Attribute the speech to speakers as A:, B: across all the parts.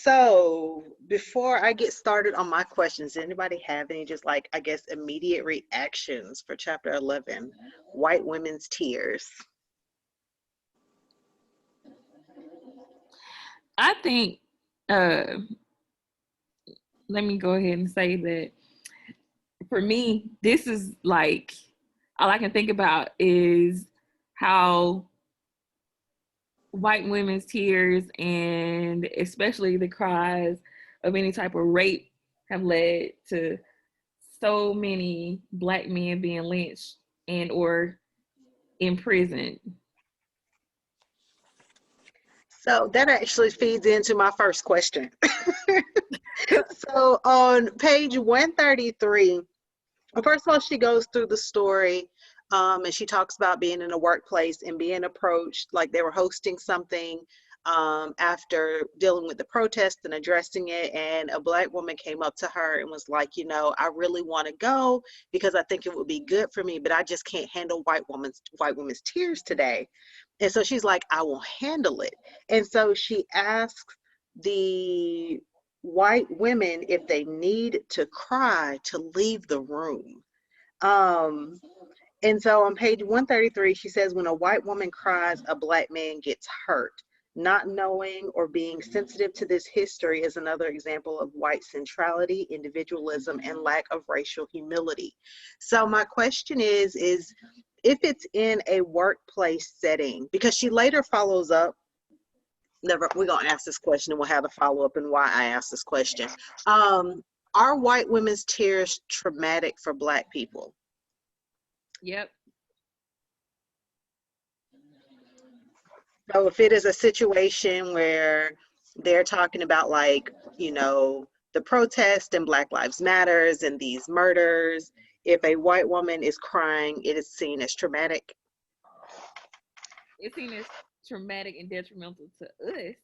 A: So before I get started on my questions, does anybody have any just like, I guess, immediate reactions for chapter 11, White Women's Tears?
B: I think, uh, let me go ahead and say that for me, this is like, all I can think about is how white women's tears and especially the cries of any type of rape have led to so many black men being lynched and or imprisoned.
A: So that actually feeds into my first question. So on page 133, well, first of all, she goes through the story, and she talks about being in a workplace and being approached like they were hosting something after dealing with the protest and addressing it. And a black woman came up to her and was like, I really want to go because I think it would be good for me, but I just can't handle white women's tears today. And so she's like, I will handle it. And so she asks the white women if they need to cry to leave the room. Um, and so on page 133, she says, when a white woman cries, a black man gets hurt. Not knowing or being sensitive to this history is another example of white centrality, individualism, and lack of racial humility. So my question is if it's in a workplace setting, because she later follows up, never, we're gonna ask this question and we'll have a follow-up and why I asked this question. Um, are white women's tears traumatic for black people?
B: Yep.
A: So if it is a situation where they're talking about like, the protest and Black Lives Matters and these murders, if a white woman is crying, it is seen as traumatic.
B: It's seen as traumatic and detrimental to us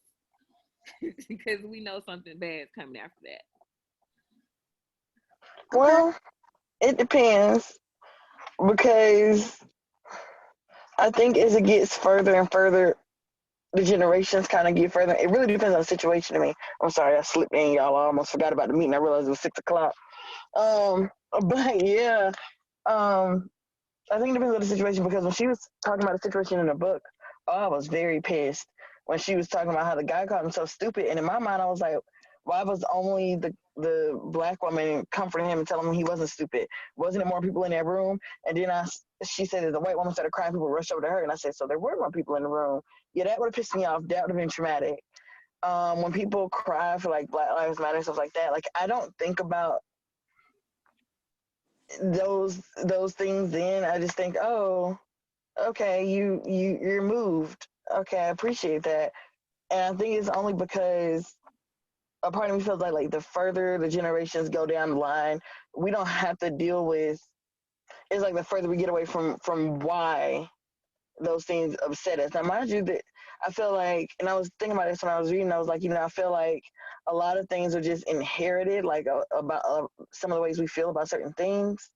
B: because we know something bad is coming after that.
A: Okay.
C: Well, it depends because I think as it gets further and further, the generations kind of get further. It really depends on the situation to me. I'm sorry, I slipped in, y'all. I almost forgot about the meeting. I realized it was 6 o'clock. Um, but yeah, um, I think it depends on the situation because when she was talking about the situation in the book, oh, I was very pissed when she was talking about how the guy called him so stupid. And in my mind, I was like, why was only the black woman comforting him and telling him he wasn't stupid? Wasn't it more people in that room? And then she said that the white woman started crying, people rushed over to her. And I said, so there were more people in the room. Yeah, that would have pissed me off. That would have been traumatic. When people cry for like Black Lives Matter and stuff like that, like I don't think about those things then. I just think, oh, okay, you're moved. Okay, I appreciate that. And I think it's only because a part of me feels like the further the generations go down the line, we don't have to deal with. It's like the further we get away from why those things upset us. Now, mind you, that I feel like, and I was thinking about this when I was reading. I was like, I feel like a lot of things are just inherited, like about some of the ways we feel about certain things.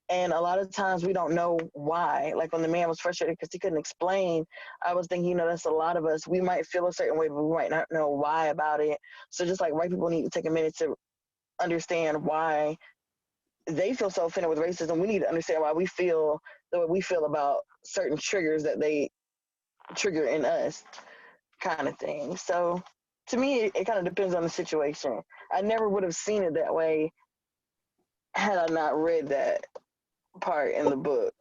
C: And a lot of times we don't know why. Like when the man was frustrated because he couldn't explain, I was thinking, that's a lot of us. We might feel a certain way, but we might not know why about it. So just like white people need to take a minute to understand why they feel so offended with racism, we need to understand why we feel the way we feel about certain triggers that they trigger in us, kind of thing. So to me, it kind of depends on the situation. I never would have seen it that way had I not read that part in the book.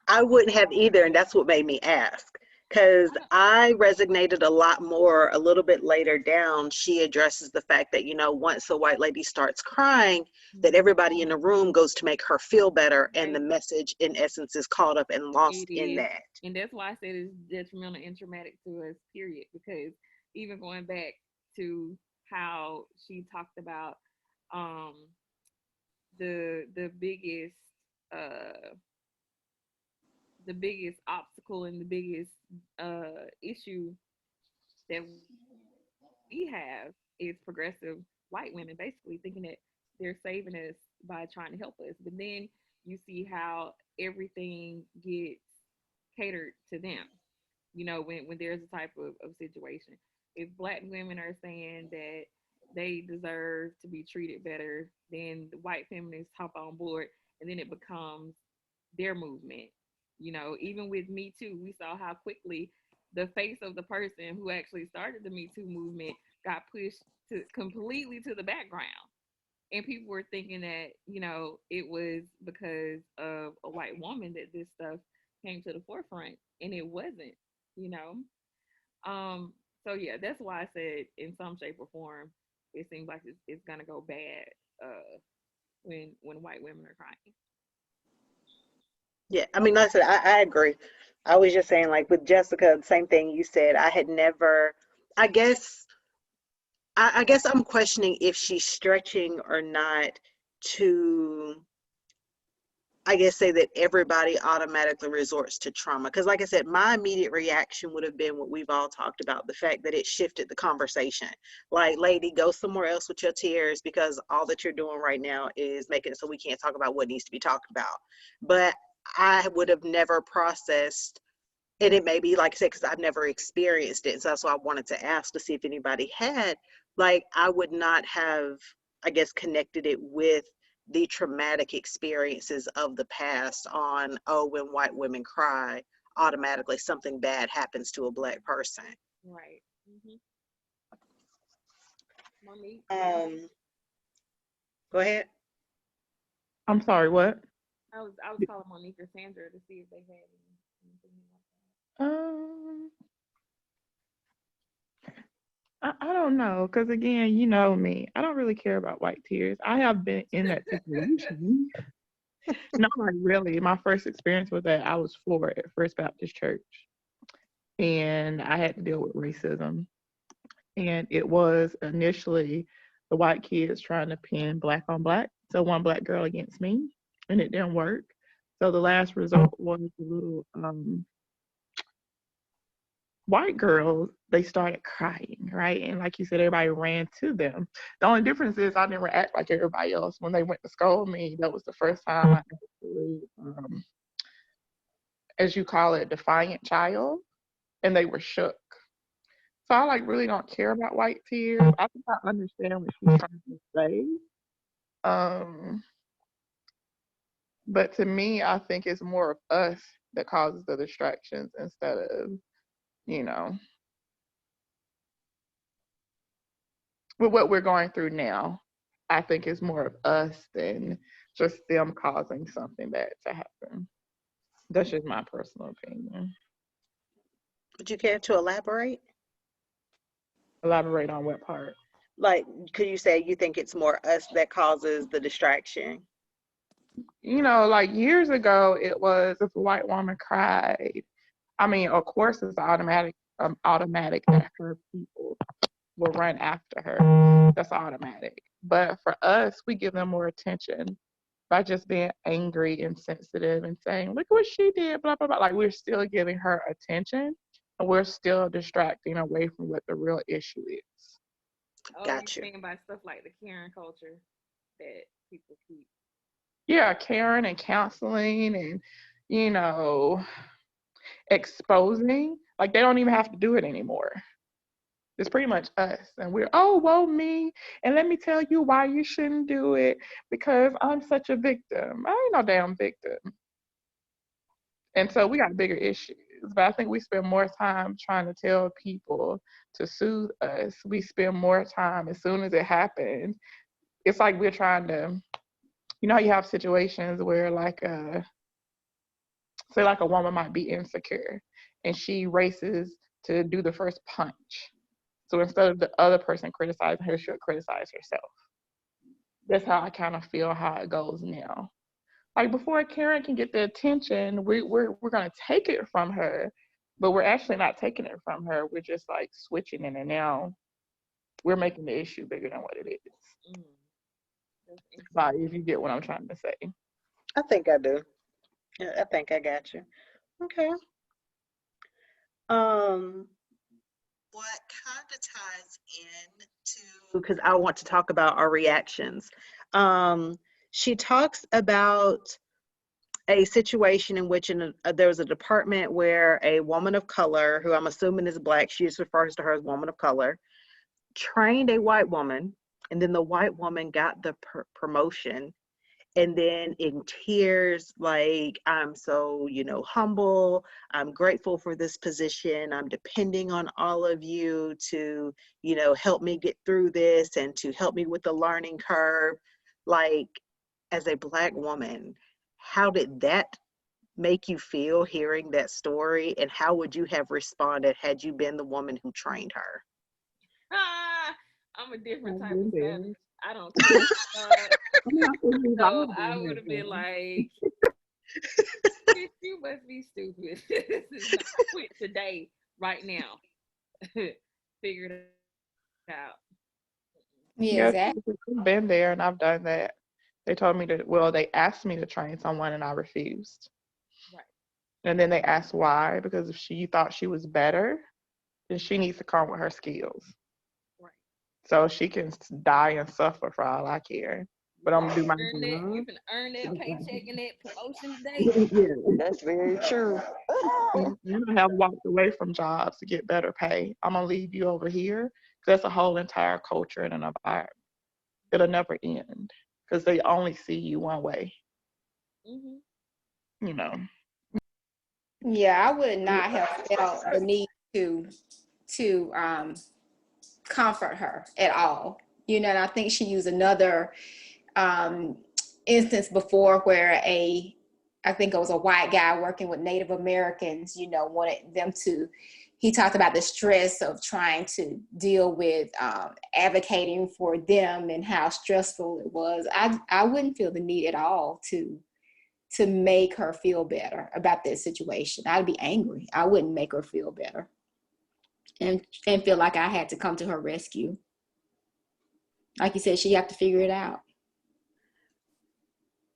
A: I wouldn't have either, and that's what made me ask. Because I resonated a lot more a little bit later down. She addresses the fact that, once a white lady starts crying, that everybody in the room goes to make her feel better, and the message, in essence, is caught up and lost
B: It
A: in
B: is.
A: that.
B: And that's why I said it's detrimental and traumatic to us, period. Because even going back to how she talked about um the biggest uh the biggest obstacle and the biggest issue that we have is progressive white women basically thinking that they're saving us by trying to help us. But then you see how everything gets catered to them. When there's a type of situation. If black women are saying that they deserve to be treated better. Then the white feminists hop on board, and then it becomes their movement. Even with Me Too, we saw how quickly the face of the person who actually started the Me Too movement got pushed to completely to the background. And people were thinking that, it was because of a white woman that this stuff came to the forefront, and it wasn't, you know. Um, so yeah, that's why I said in some shape or form, it seems like it's gonna go bad when white women are crying.
A: Yeah, I mean, like I said, I agree. I was just saying, like with Jessica, same thing you said. I had never, I guess, I guess I'm questioning if she's stretching or not to, I guess, say that everybody automatically resorts to trauma. Because, like I said, my immediate reaction would have been what we've all talked about, the fact that it shifted the conversation. Like, lady, go somewhere else with your tears because all that you're doing right now is making it so we can't talk about what needs to be talked about. But I would have never processed, and it may be like I said, because I've never experienced it. So that's why I wanted to ask to see if anybody had. Like, I would not have, I guess, connected it with the traumatic experiences of the past on, oh, when white women cry, automatically something bad happens to a black person.
B: Right. Hmm. Monique,
A: Um, Go ahead.
D: I'm sorry, what?
B: I was calling Monique or Sandra to see if they had anything like
D: Um, I don't know, because again, you know me, I don't really care about white tears. I have been in that situation. No, like really. My first experience was that I was floored at First Baptist Church, and I had to deal with racism. And it was initially the white kids trying to pin black on black, so one black girl against me, and it didn't work. So the last result was a little white girls, they started crying, right? And like you said, everybody ran to them. The only difference is I didn't act like everybody else. When they went to scold me, that was the first time I actually, as you call it, defiant child, and they were shook. So I like really don't care about white tears. I think I understand what she's trying to say. Um, but to me, I think it's more of us that causes the distractions instead of, you know, with what we're going through now. I think it's more of us than just them causing something bad to happen. That's just my personal opinion.
A: Would you care to elaborate?
D: Elaborate on what part?
A: Like, could you say you think it's more us that causes the distraction?
D: Like years ago, it was if a white woman cried. I mean, of course, it's automatic that her people will run after her. That's automatic. But for us, we give them more attention by just being angry and sensitive and saying, look what she did, blah, blah, blah. Like we're still giving her attention and we're still distracting away from what the real issue is.
B: that. Oh, you
A: Got you.
B: mean by stuff like the Karen culture that people keep?
D: Yeah, caring and counseling and, you know, exposing. Like they don't even have to do it anymore. It's pretty much us. And we're, oh, woe me. And let me tell you why you shouldn't do it because I'm such a victim. I ain't no damn victim. And so we got bigger issues. But I think we spend more time trying to tell people to soothe us. We spend more time as soon as it happens. It's like we're trying to, you have situations where like say like a woman might be insecure and she races to do the first punch. So instead of the other person criticizing her, she'll criticize herself. That's how I kind of feel how it goes now. Like before Karen can get the attention, we're gonna take it from her, but we're actually not taking it from her. We're just like switching it, and now we're making the issue bigger than what it is.
B: Mm, that's
D: Like
B: interesting.
D: if you get what I'm trying to say.
A: I think I do. Yeah, I think I got you. Okay. Um, what kind of ties into, because I want to talk about our reactions. Um, she talks about a situation in which there was a department where a woman of color, who I'm assuming is black, she just refers to her as woman of color, trained a white woman, and then the white woman got the promotion, and then in tears, like, I'm so, humble, I'm grateful for this position, I'm depending on all of you to, help me get through this and to help me with the learning curve. Like, as a Black woman, how did that make you feel hearing that story, and how would you have responded had you been the woman who trained her?
B: I'm a different type
D: I've
B: of
D: been
B: savage.
D: there.
B: I don't care.
D: I mean, I think we've all
B: So I
D: been
B: would have been
D: there.
B: like, "Bitch, you must be stupid. This is not quit today, right now. Figure it out."
E: Yeah,
D: Yes,
E: exactly.
D: I've been there and I've done that. They told me to, well, they asked me to train someone and I refused.
B: Right.
D: And then they asked why, because if she thought she was better, then she needs to come with her skills.
B: Right.
D: So she can die and suffer for all I care. But I'm gonna do my
B: Earn that. You
D: job.
B: can earn that paycheck and that promotion today.
D: Yeah.
C: That's very true.
D: And I have walked away from jobs to get better pay. I'm gonna leave you over here. 'Cause that's a whole entire culture and an environment. It'll never end because they only see you one way.
B: Hmm.
D: You know.
E: Yeah, I would not have felt the need to comfort her at all. And I think she used another um, instance before where I think it was a white guy working with Native Americans, wanted them to, he talked about the stress of trying to deal with advocating for them and how stressful it was. I wouldn't feel the need at all to make her feel better about this situation. I'd be angry. I wouldn't make her feel better and feel like I had to come to her rescue. Like you said, she have to figure it out.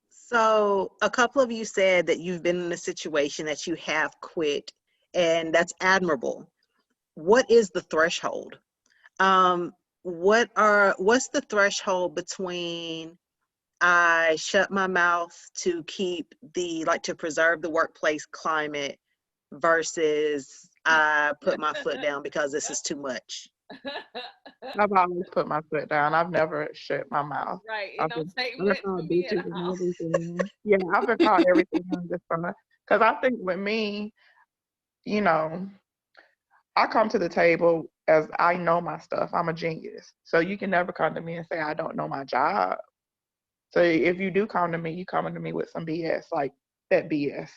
A: So a couple of you said that you've been in a situation that you have quit, and that's admirable. What is the threshold? What's the threshold between I shut my mouth to keep to preserve the workplace climate versus I put my foot down because this is too much?
D: I've always put my foot down. I've never shut my mouth.
B: Right. It
D: I've
B: don't
D: been,
B: take
D: I've been
B: much for
D: called
B: me at
D: bitches and
B: all.
D: everything. Yeah, I've been called everything under the sun. Because I think with me, you know, I come to the table as I know my stuff. I'm a genius. So you can never come to me and say I don't know my job. So if you do come to me, you coming to me with some BS, like that BS,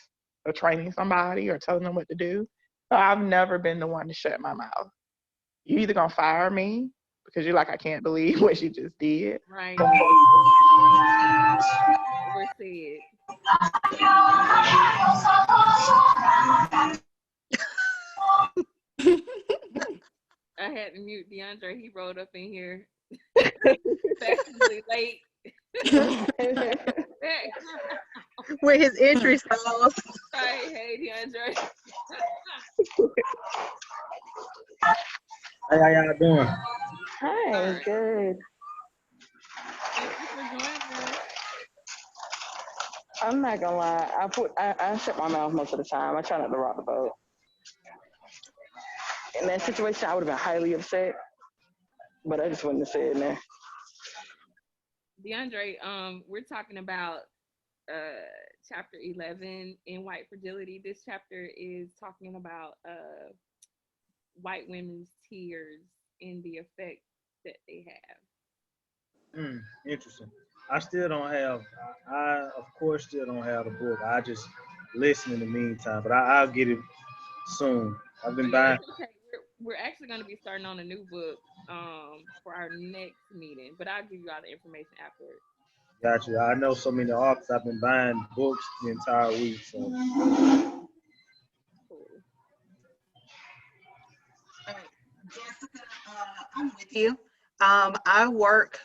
D: or training somebody or telling them what to do. So I've never been the one to shut my mouth. You either gonna fire me because you're like, I can't believe what you just did.
B: Right. Or said. I had to mute DeAndre. He rolled up in here fashionably late.
A: With his entry songs.
B: Hey, DeAndre.
F: Hey, how y'all doing?
C: Hi,
B: Sorry.
C: good.
B: Thank you for joining us.
C: I'm not gonna lie. I shut my mouth most of the time. I try not to rock the boat. In that situation, I would have been highly upset, but I just wouldn't have said that.
B: DeAndre, we're talking about chapter 11 in White Fragility. This chapter is talking about white women's tears and the effect that they have.
F: Interesting. I still don't have. I of course still don't have the book. I just listen in the meantime, but I'll get it soon. I've been
B: Yeah,
F: buying.
B: it's okay. We're actually going to be starting on a new book for our next meeting, but I'll give you all the information afterwards.
F: Got you. I know so many authors. I've been buying books the entire week. So
B: Cool.
A: Jessica, I'm with you.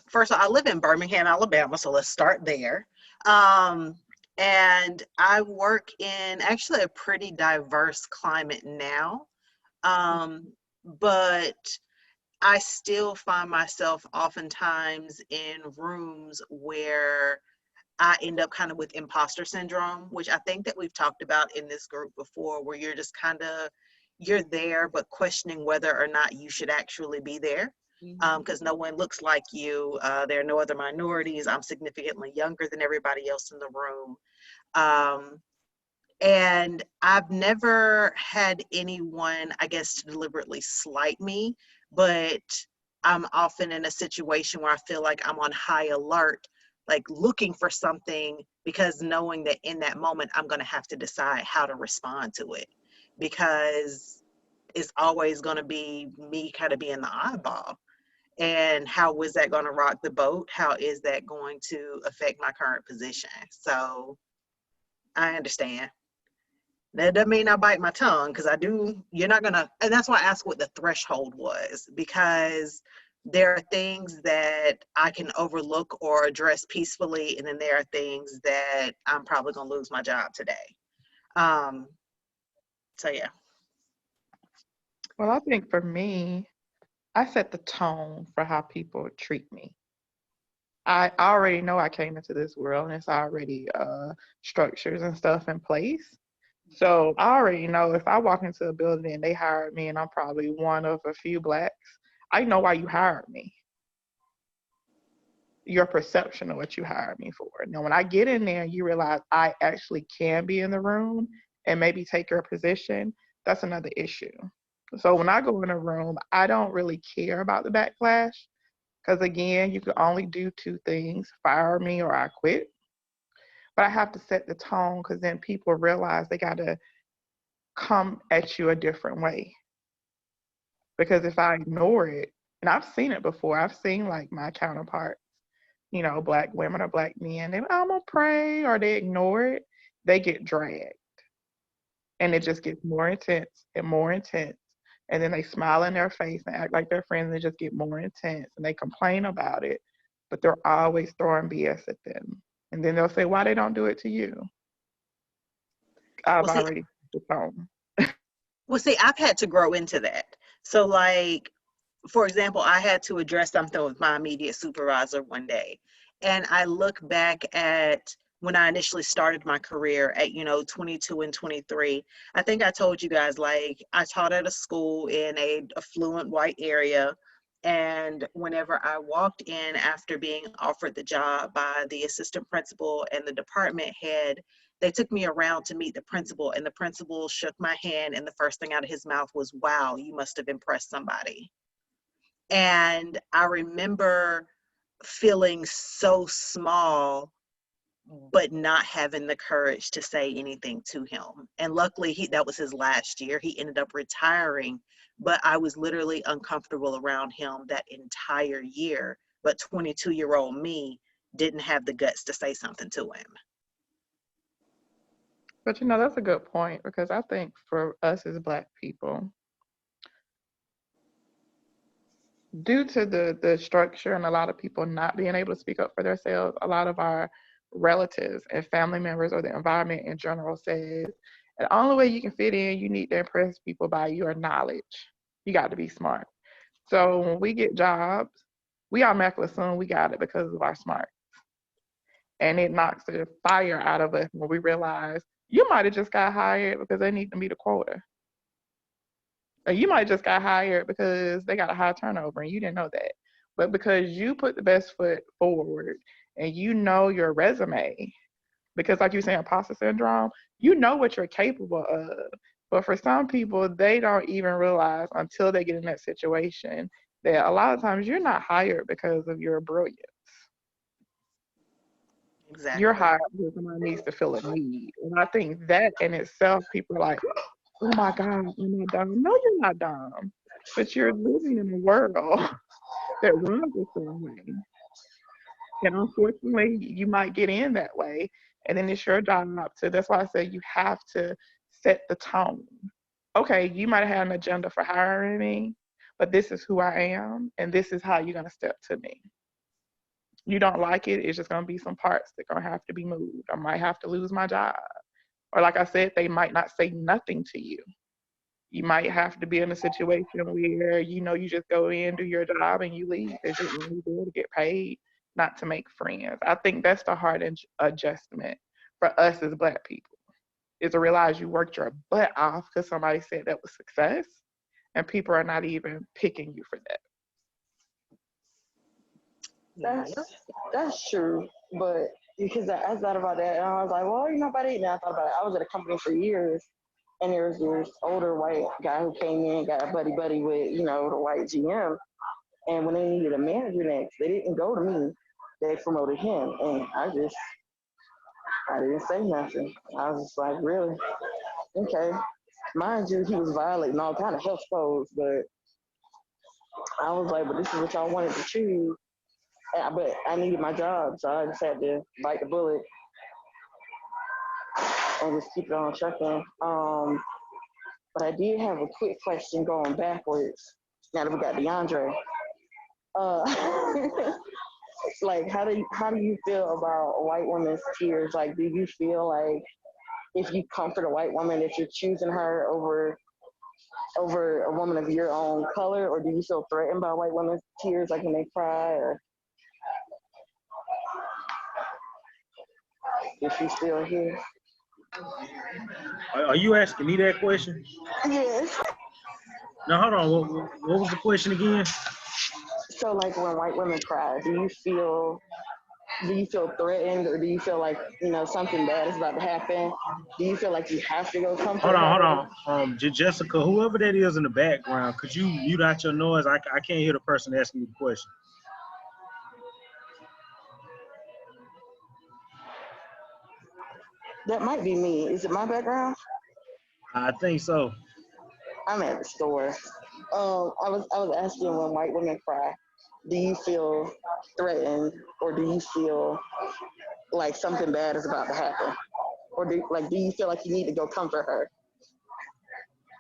A: First of all, I live in Birmingham, Alabama, so let's start there. And I work in actually a pretty diverse climate now. But I still find myself oftentimes in rooms where I end up kind of with imposter syndrome, which I think that we've talked about in this group before, where you're there, but questioning whether or not you should actually be there. because no one looks like you. There are no other minorities. I'm significantly younger than everybody else in the room. And I've never had anyone, I guess, to deliberately slight me, but I'm often in a situation where I feel like I'm on high alert, like looking for something, because knowing that in that moment, I'm going to have to decide how to respond to it, because it's always going to be me kind of being the oddball. And how is that going to rock the boat? How is that going to affect my current position? So I understand. That doesn't mean I bite my tongue, because I do, you're not gonna, and that's why I asked what the threshold was, because there are things that I can overlook or address peacefully, and then there are things that I'm probably gonna lose my job today. So yeah.
D: Well, I think for me, I set the tone for how people treat me. I already know I came into this world and it's already structures and stuff in place. So I already know if I walk into a building and they hired me and I'm probably one of a few blacks, I know why you hired me. Your perception of what you hired me for. Now, when I get in there and you realize I actually can be in the room and maybe take your position, that's another issue. So when I go in a room, I don't really care about the backlash, because again, you can only do two things: fire me or I quit. But I have to set the tone, because then people realize they got to come at you a different way. Because if I ignore it, and I've seen it before, I've seen like my counterparts, black women or black men, I'm gonna pray, or they ignore it, they get dragged. And it just gets more intense and more intense. And then they smile in their face and act like they're friends, and they just get more intense and they complain about it, but they're always throwing BS at them. And then they'll say, why they don't do it to you? I've
A: Well, see,
D: already the tone.
A: I've had to grow into that. So like, for example, I had to address something with my immediate supervisor one day. And I look back at when I initially started my career at, 22 and 23. I think I told you guys, like, I taught at a school in a affluent white area. And whenever I walked in after being offered the job by the assistant principal and the department head, they took me around to meet the principal, and the principal shook my hand, and the first thing out of his mouth was, wow, you must have impressed somebody. And I remember feeling so small, but not having the courage to say anything to him. And luckily, that was his last year. He ended up retiring, but I was literally uncomfortable around him that entire year. But 22-year-old me didn't have the guts to say something to him.
D: But that's a good point, because I think for us as black people, due to the structure and a lot of people not being able to speak up for themselves, a lot of our relatives and family members, or the environment in general, says the only way you can fit in, you need to impress people by your knowledge. You got to be smart. So when we get jobs, we automatically assume we got it because of our smart. And it knocks the fire out of us when we realize you might have just got hired because they need to meet a quota. Or you might just got hired because they got a high turnover and you didn't know that. But because you put the best foot forward and you know your resume, because like you say, imposter syndrome, you know what you're capable of. But for some people, they don't even realize until they get in that situation that a lot of times you're not hired because of your brilliance.
A: Exactly.
D: You're hired because somebody needs to fill a need. And I think that in itself, people are like, oh my God, am I dumb? No, you're not dumb. But you're living in a world that runs the same way. And unfortunately, you might get in that way. And then it's your job to, that's why I say you have to set the tone. Okay, you might have had an agenda for hiring me, but this is who I am, and this is how you're going to step to me. You don't like it, it's just going to be some parts that are going to have to be moved. I might have to lose my job. Or like I said, they might not say nothing to you. You might have to be in a situation where, you just go in, do your job, and you leave because you're only there to get paid, not to make friends. I think that's the hard adjustment for us as Black people, is to realize you worked your butt off because somebody said that was success, and people are not even picking you for that.
C: That's true, but because I thought about that and I was like, well, you know, about it. And I thought about it. I was at a company for years, and there was this older white guy who came in, got a buddy with, you know, the white GM, and when they needed a manager next, they didn't go to me. They promoted him, and I didn't say nothing. I was just like, really? Okay. Mind you, he was violating all kind of health codes, but I was like, but this is what y'all wanted to choose. But I needed my job, so I just had to bite the bullet and just keep it on trucking. But I did have a quick question going backwards. Now that we got DeAndre, like how do you feel about white women's tears? Like, do you feel like if you comfort a white woman, that you're choosing her over a woman of your own color, or do you feel threatened by white women's tears, like when they cry, or if she's still here?
F: Are you asking me that question?
C: Yes.
F: Now hold on. What was the question again?
C: So, like, when white women cry, do you feel threatened, or do you feel like, you know, something bad is about to happen? Do you feel like you have to go comfort
F: Hold
C: her?
F: on. Jessica, whoever that is in the background, could you mute out your noise? I can't hear the person asking you the question.
C: That might be me. Is it my background?
F: I think so.
C: I'm at the store. I was asking, when white women cry, do you feel threatened, or do you feel like something bad is about to happen, or do you feel like you need to go comfort her?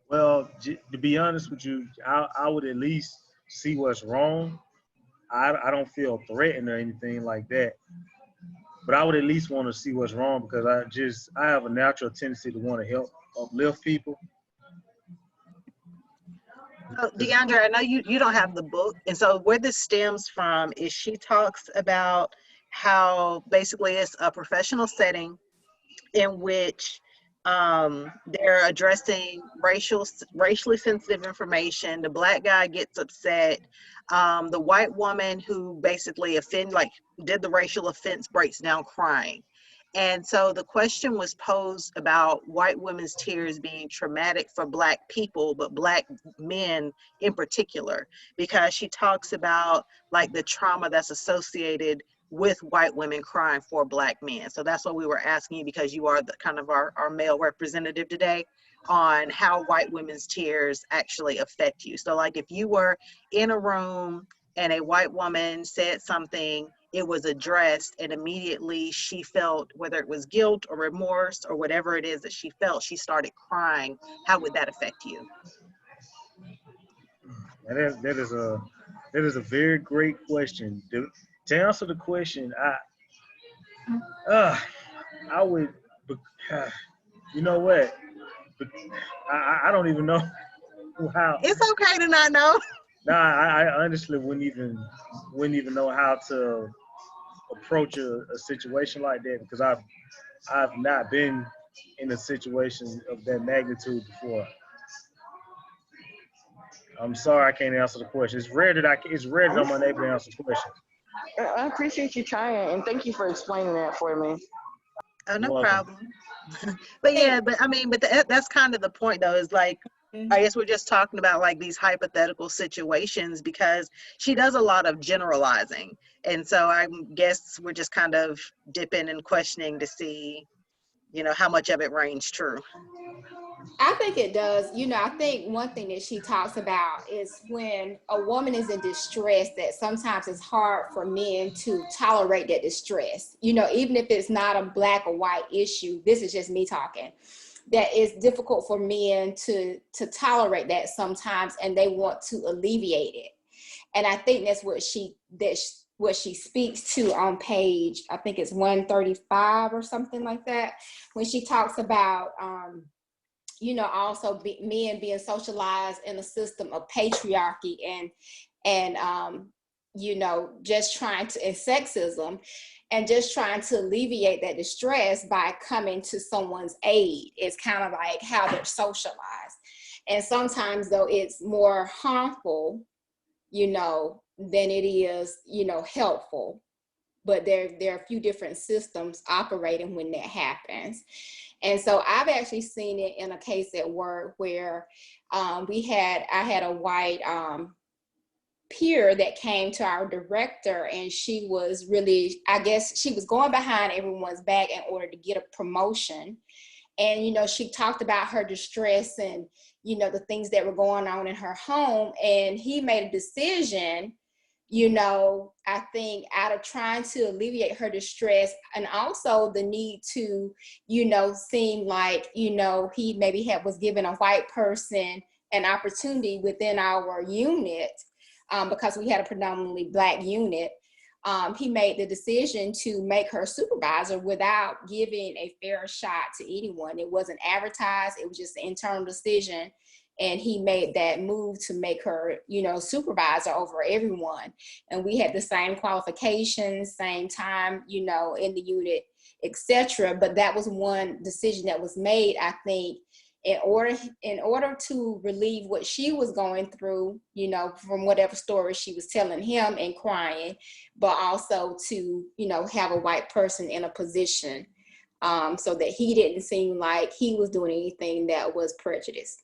F: Well, to be honest with you, I would at least see what's wrong. I don't feel threatened or anything like that, but I would at least want to see what's wrong, because I have a natural tendency to want to help uplift people.
A: So, DeAndre, I know you don't have the book, and so where this stems from is she talks about how basically it's a professional setting in which they're addressing racially sensitive information. The black guy gets upset. The white woman who basically did the racial offense breaks down crying. And so the question was posed about white women's tears being traumatic for black people, but black men in particular, because she talks about like the trauma that's associated with white women crying for black men. So that's what we were asking you, because you are the kind of our male representative today, on how white women's tears actually affect you. So like if you were in a room and a white woman said something, it was addressed, and immediately she felt, whether it was guilt or remorse or whatever it is that she felt, she started crying, how would that affect you?
F: That is a very great question. To answer the question, I would, you know what? I don't even know how.
A: It's okay to not know.
F: Nah, I honestly wouldn't even know how to approach a situation like that, because I've not been in a situation of that magnitude before. I'm sorry I can't answer the question. It's rare that I'm unable to answer questions.
C: I appreciate you trying, and thank you for explaining that for me.
A: Oh, no problem. But yeah, but I mean, but that's kind of the point though, is like, I guess we're just talking about like these hypothetical situations, because she does a lot of generalizing. And so I guess we're just kind of dipping and questioning to see, you know, how much of it rings true.
E: I think it does. You know, I think one thing that she talks about is when a woman is in distress, that sometimes it's hard for men to tolerate that distress. You know, even if it's not a black or white issue, this is just me talking, that it's difficult for men to tolerate that sometimes, and they want to alleviate it. And I think that's what she speaks to on page, I think it's 135 or something like that, when she talks about you know, also men being socialized in a system of patriarchy and you know, just trying to, and sexism, and just trying to alleviate that distress by coming to someone's aid. It's kind of like how they're socialized. And sometimes though it's more harmful, you know, than it is, helpful. But there are a few different systems operating when that happens. And so I've actually seen it in a case at work where I had a white peer that came to our director, and she was really, I guess she was going behind everyone's back in order to get a promotion. And, she talked about her distress and, the things that were going on in her home. And he made a decision, I think out of trying to alleviate her distress and also the need to, seem like, he maybe was giving a white person an opportunity within our unit, because we had a predominantly Black unit. He made the decision to make her supervisor without giving a fair shot to anyone. It wasn't advertised. It was just an internal decision. And he made that move to make her, supervisor over everyone. And we had the same qualifications, same time, in the unit, etc. But that was one decision that was made, I think, in order to relieve what she was going through, from whatever story she was telling him and crying, but also to, have a white person in a position, so that he didn't seem like he was doing anything that was prejudiced.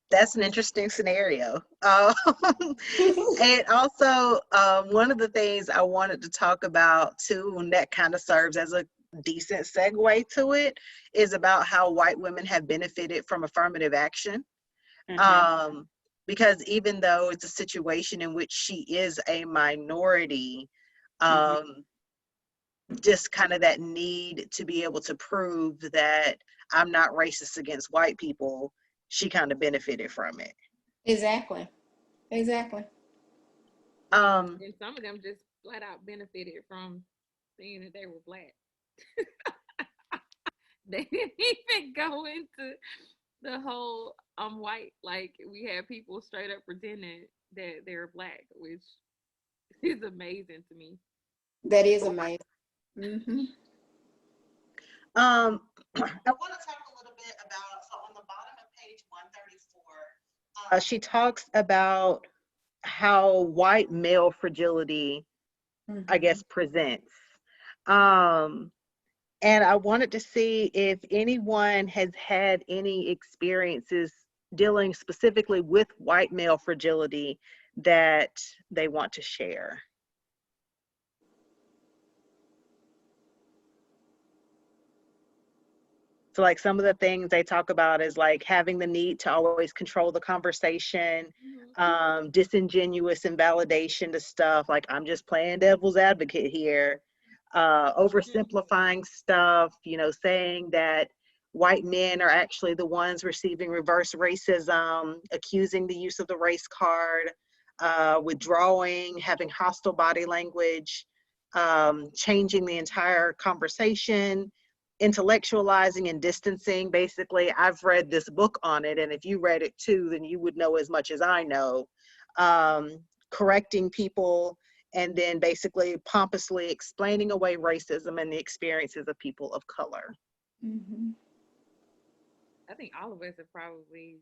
A: That's an interesting scenario. And also, one of the things I wanted to talk about too, and that kind of serves as a decent segue to it, is about how white women have benefited from affirmative action. Because even though it's a situation in which she is a minority, just kind of that need to be able to prove that I'm not racist against white people, she kind of benefited from it.
E: Exactly.
B: And some of them just flat out benefited from seeing that they were Black. They didn't even go into the whole I'm white. Like, we had people straight up pretending that they're Black, which is amazing to me.
E: That is amazing.
A: I want to talk a little bit about, so on the bottom of page 134, she talks about how white male fragility, I guess, presents. And I wanted to see if anyone has had any experiences dealing specifically with white male fragility that they want to share. So like some of the things they talk about is like having the need to always control the conversation, disingenuous invalidation to stuff, like I'm just playing devil's advocate here, oversimplifying stuff, saying that white men are actually the ones receiving reverse racism, accusing the use of the race card, withdrawing, having hostile body language, changing the entire conversation, intellectualizing and distancing. Basically, I've read this book on it, and if you read it too, then you would know as much as I know. Correcting people, and then basically pompously explaining away racism and the experiences of people of color.
B: I think all of us have probably.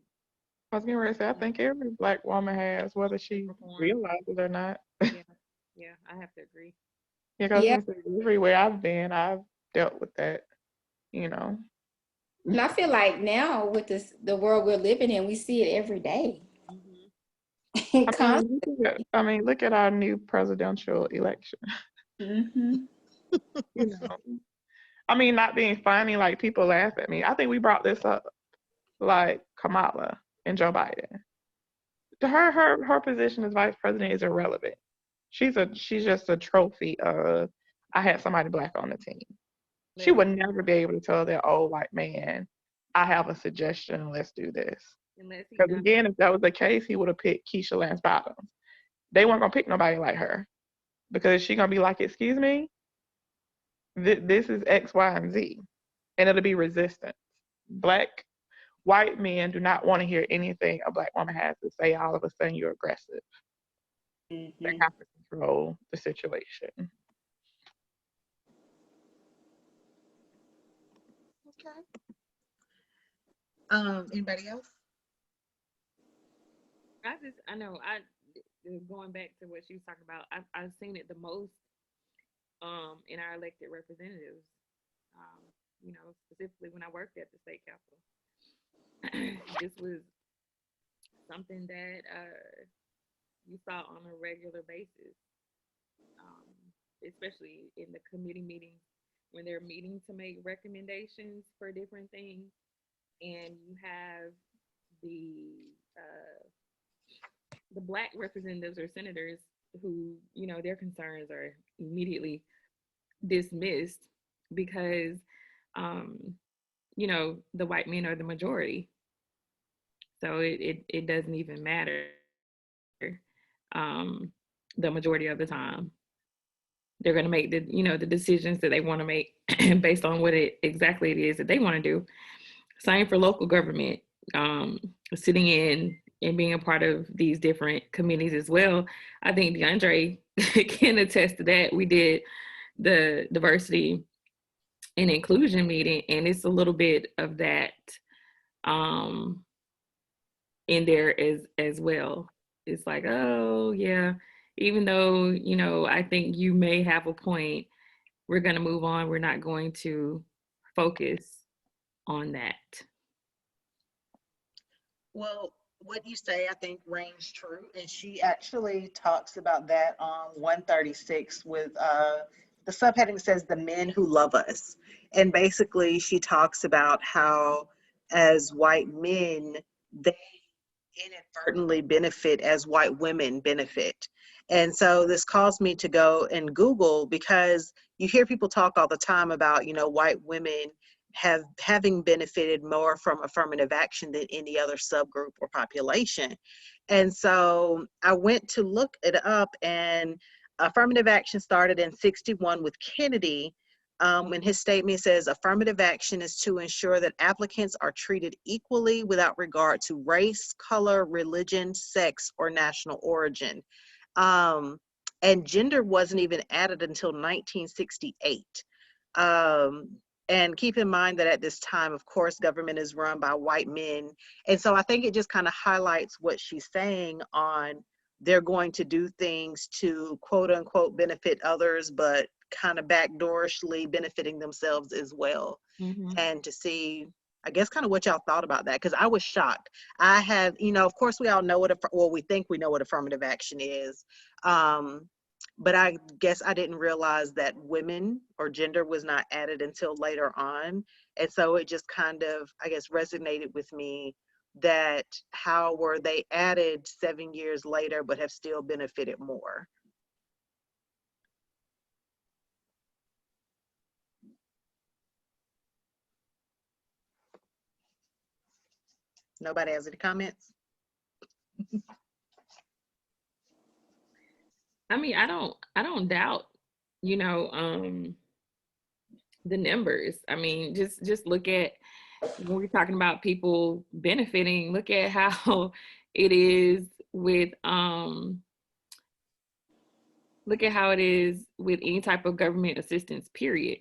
D: I was getting ready to say, I think every Black woman has, whether she realizes it or not.
B: Yeah, I have to agree.
D: Because everywhere I've been, I've dealt with that,
E: And I feel like now with the world we're living in, we see it every day.
D: I mean, look at our new presidential election. I mean, not being funny, like people laugh at me. I think we brought this up, like Kamala and Joe Biden. Her position as vice president is irrelevant. She's just a trophy of I had somebody Black on the team. She would never be able to tell that old white man, I have a suggestion, let's do this. Because again, if that was the case, he would have picked Keisha Lance Bottoms. They weren't going to pick nobody like her. Because she's going to be like, excuse me, this is X, Y, and Z. And it'll be resistance. White men do not want to hear anything a Black woman has to say. All of a sudden, you're aggressive. They have to control the situation.
A: Okay. Anybody else?
B: I know, going back to what she was talking about, I've seen it the most in our elected representatives. Um, specifically when I worked at the state capitol. This was something that you saw on a regular basis, especially in the committee meetings when they're meeting to make recommendations for different things, and you have the black representatives or senators who, their concerns are immediately dismissed because, the white men are the majority. So it doesn't even matter the majority of the time. They're going to make the decisions that they want to make based on what exactly it is that they want to do. Same for local government, sitting in and being a part of these different committees as well. I think DeAndre can attest to that. We did the diversity and inclusion meeting, and it's a little bit of that in there as well. It's like, oh yeah, even though, I think you may have a point, we're going to move on. We're not going to focus on that.
A: Well, what you say, I think, rings true. And she actually talks about that on 136 with the subheading says the men who love us. And basically she talks about how as white men, they inadvertently benefit as white women benefit. And so this caused me to go and Google, because you hear people talk all the time about, white women having benefited more from affirmative action than any other subgroup or population. And so I went to look it up, and affirmative action started in 61 with Kennedy. In his statement, says affirmative action is to ensure that applicants are treated equally without regard to race, color, religion, sex, or national origin. And gender wasn't even added until 1968. And keep in mind that at this time, of course, government is run by white men. And so I think it just kind of highlights what she's saying on they're going to do things to quote unquote benefit others, but kind of backdoorishly benefiting themselves as well.
B: Mm-hmm.
A: And to see, I guess, kind of what y'all thought about that, because I was shocked. I have, of course, we all know we think we know what affirmative action is. But I guess I didn't realize that women or gender was not added until later on. And so it just kind of, I guess, resonated with me that how were they added 7 years later, but have still benefited more. Nobody has any comments?
B: I mean, I don't doubt, the numbers. I mean, just look at when we're talking about people benefiting, look at how it is with look at how it is with any type of government assistance, period.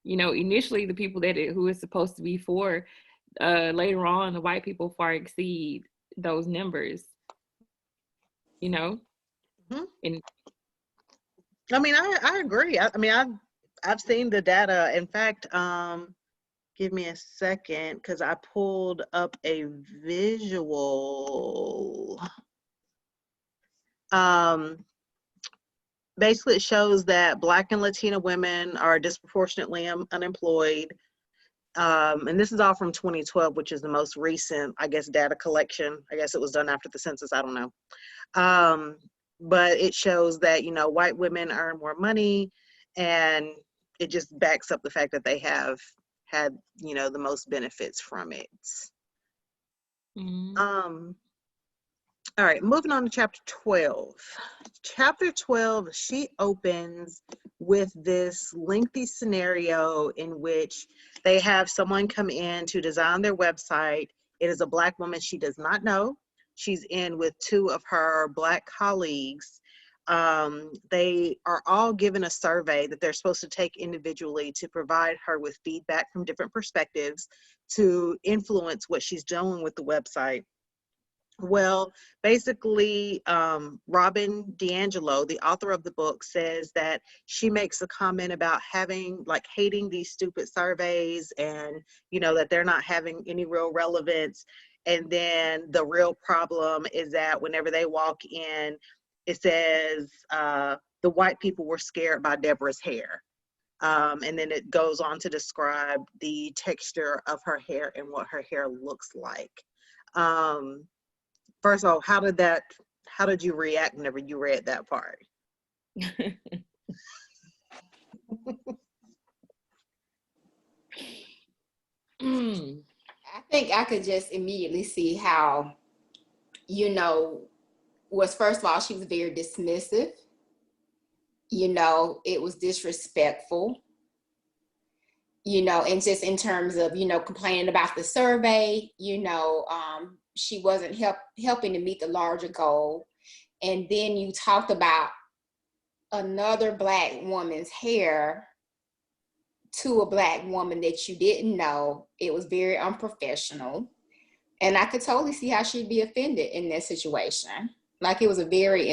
B: Initially the people who is supposed to be for, later on the white people far exceed those numbers,
A: Mm-hmm.
B: And
A: I mean, I agree. I mean, I've seen the data. In fact, give me a second, because I pulled up a visual. Basically, it shows that Black and Latina women are disproportionately unemployed. And this is all from 2012, which is the most recent, I guess, data collection. I guess it was done after the census. I don't know. But it shows that, white women earn more money, and it just backs up the fact that they have had, the most benefits from it.
B: mm-hmm.
A: All right, moving on to chapter 12. Chapter 12, she opens with this lengthy scenario in which they have someone come in to design their website. It is a Black woman she does not know. She's in with two of her Black colleagues. They are all given a survey that they're supposed to take individually to provide her with feedback from different perspectives to influence what she's doing with the website. Well, basically, Robin DiAngelo, the author of the book, says that she makes a comment about hating these stupid surveys, and, that they're not having any real relevance. And then the real problem is that whenever they walk in, it says the white people were scared by Deborah's hair. And then it goes on to describe the texture of her hair and what her hair looks like. Um, First of all, how did you react whenever you read that part?
E: I think I could just immediately see how, was first of all, she was very dismissive. It was disrespectful, and just in terms of, complaining about the survey, she wasn't helping to meet the larger goal. And then you talked about another Black woman's hair to a Black woman that you didn't know. It was very unprofessional. And I could totally see how she'd be offended in that situation. Like, it was a very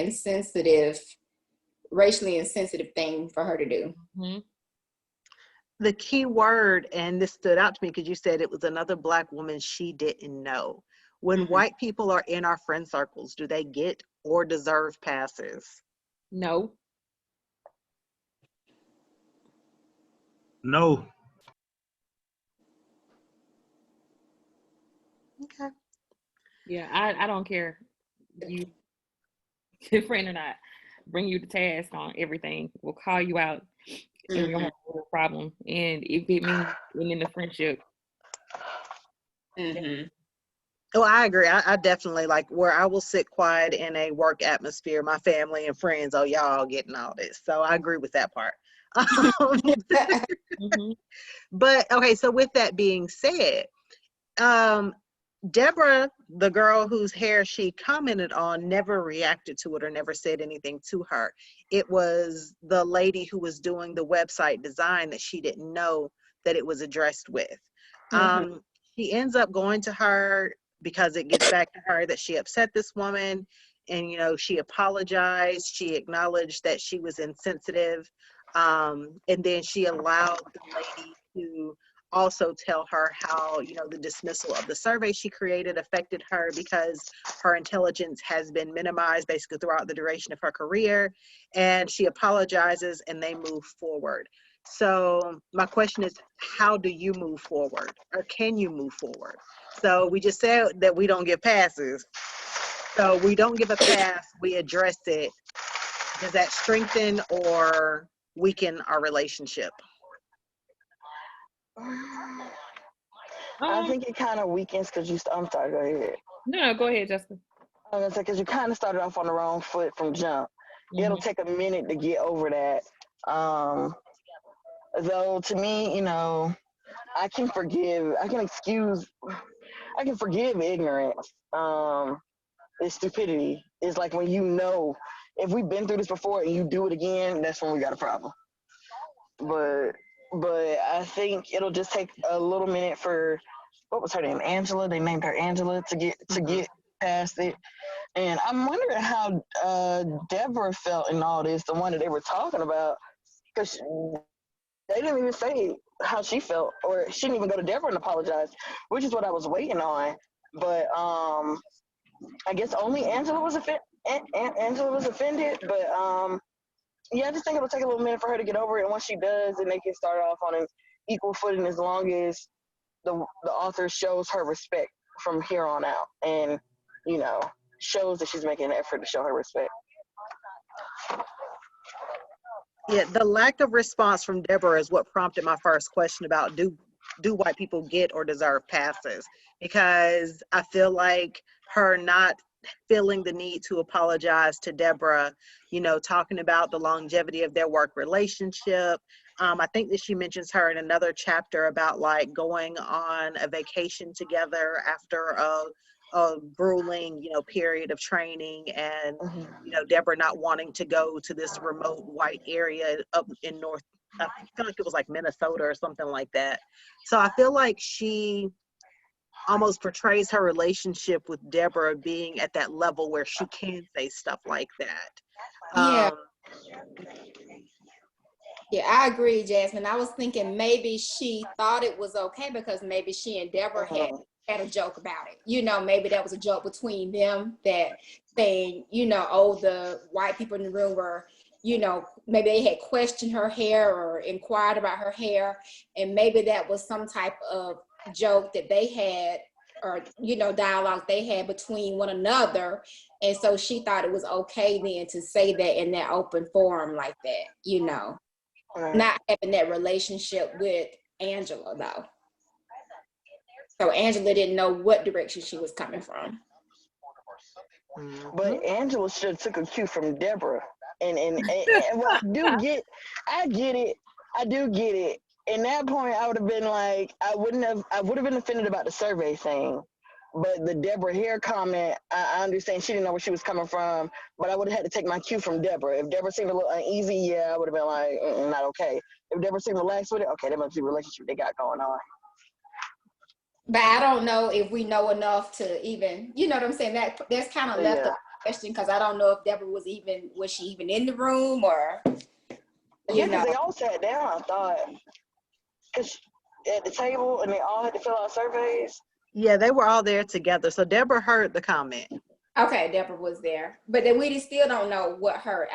E: racially insensitive thing for her to do.
B: Mm-hmm.
A: The key word, and this stood out to me because you said it was another Black woman she didn't know. When white people are in our friend circles, do they get or deserve passes?
B: No.
F: No.
A: Okay.
B: Yeah, I don't care you your friend or not. Bring you to task on everything. We'll call you out, and we're gonna have a real problem. And if it means ending the friendship.
A: Oh, I agree. I definitely like where I will sit quiet in a work atmosphere, my family and friends, oh, y'all getting all this. So I agree with that part. But okay, so with that being said, Deborah, the girl whose hair she commented on, never reacted to it or never said anything to her. It was the lady who was doing the website design that she didn't know that it was addressed with. She ends up going to her because it gets back to her that she upset this woman, and she apologized. She acknowledged that she was insensitive, and then she allowed the lady to also tell her how the dismissal of the survey she created affected her because her intelligence has been minimized basically throughout the duration of her career, and she apologizes and they move forward. So my question is, how do you move forward, or can you move forward? So we just said that we don't give passes. So we don't give a pass, we address it. Does that strengthen or weaken our relationship?
C: I think it kind of weakens because I'm sorry, go ahead.
B: No, go ahead, Jessica.
C: I was gonna say, because you kind of started off on the wrong foot from jump. It'll take a minute to get over that. Though to me, I can forgive ignorance. It's stupidity. It's like when if we've been through this before and you do it again, that's when we got a problem. But I think it'll just take a little minute for, what was her name? Angela. They named her Angela to get past it. And I'm wondering how Deborah felt in all this, the one that they were talking about, because they didn't even say how she felt, or she didn't even go to Deborah and apologize, which is what I was waiting on. But I guess only Angela was offended. But yeah, I just think it'll take a little minute for her to get over it. And once she does, then they can start off on an equal footing, as long as the author shows her respect from here on out, and shows that she's making an effort to show her respect.
A: Yeah, the lack of response from Deborah is what prompted my first question about do white people get or deserve passes? Because I feel like her not feeling the need to apologize to Deborah, talking about the longevity of their work relationship. I think that she mentions her in another chapter about like going on a vacation together after a grueling, period of training, and Deborah not wanting to go to this remote white area up in North. I feel like it was like Minnesota or something like that. So I feel like she almost portrays her relationship with Deborah being at that level where she can say stuff like that.
E: Yeah. Yeah, I agree, Jasmine. I was thinking maybe she thought it was okay because maybe she and Deborah had a joke about it. You know, maybe that was a joke between them, that saying, you know, oh, the white people in the room were, you know, maybe they had questioned her hair or inquired about her hair. And maybe that was some type of joke that they had, or, you know, dialogue they had between one another. And so she thought it was okay then to say that in that open forum like that, you know. Not having that relationship with Angela though. So Angela didn't know what direction she was coming from.
C: But Angela should have took a cue from Deborah. And what I get it. I do get it. In that point, I would have been like, I would have been offended about the survey thing. But the Deborah hair comment, I understand she didn't know where she was coming from, but I would have had to take my cue from Deborah. If Deborah seemed a little uneasy, yeah, I would have been like, not okay. If Deborah seemed relaxed with it, okay, that must be a relationship they got going on.
E: But I don't know if we know enough to even, you know what I'm saying? That's kind of left up question, because I don't know if Deborah was she even in the room, or you know.
C: They all sat down, I thought, because at the table, and they all had to fill out surveys.
A: Yeah, they were all there together. So Deborah heard the comment.
E: Okay, Deborah was there, but then we still don't know what her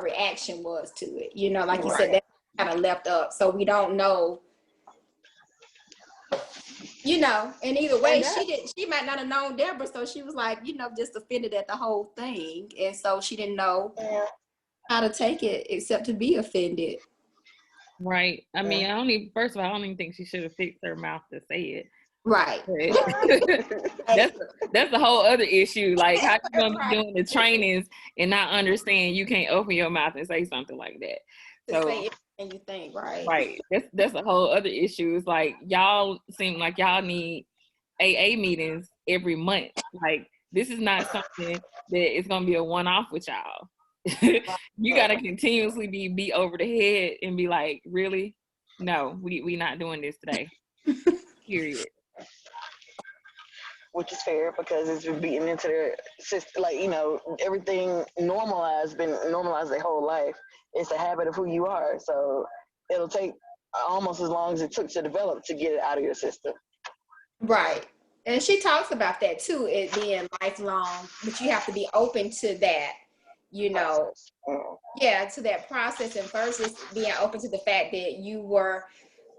E: reaction was to it. You know, like you said, that kind of left up, so we don't know. You know, and either way, she might not have known Deborah, so she was like, you know, just offended at the whole thing, and so she didn't know how to take it except to be offended.
B: Right. I mean, first of all, I don't even think she should have fixed her mouth to say it.
E: Right.
B: That's the whole other issue. Like, how you gonna be doing the trainings and not understand you can't open your mouth and say something like that?
E: So say anything you think, right?
B: Right. That's a whole other issue. It's like y'all seem like y'all need AA meetings every month. Like, this is not something that is gonna be a one-off with y'all. You gotta continuously be beat over the head and be like, really? No, we not doing this today. Period.
C: Which is fair, because it's been beaten into their system. Like, you know, everything been normalized their whole life. It's a habit of who you are. So it'll take almost as long as it took to develop to get it out of your system.
E: Right. And she talks about that too, it being lifelong, but you have to be open to that, you know, to that process. And first is being open to the fact that you were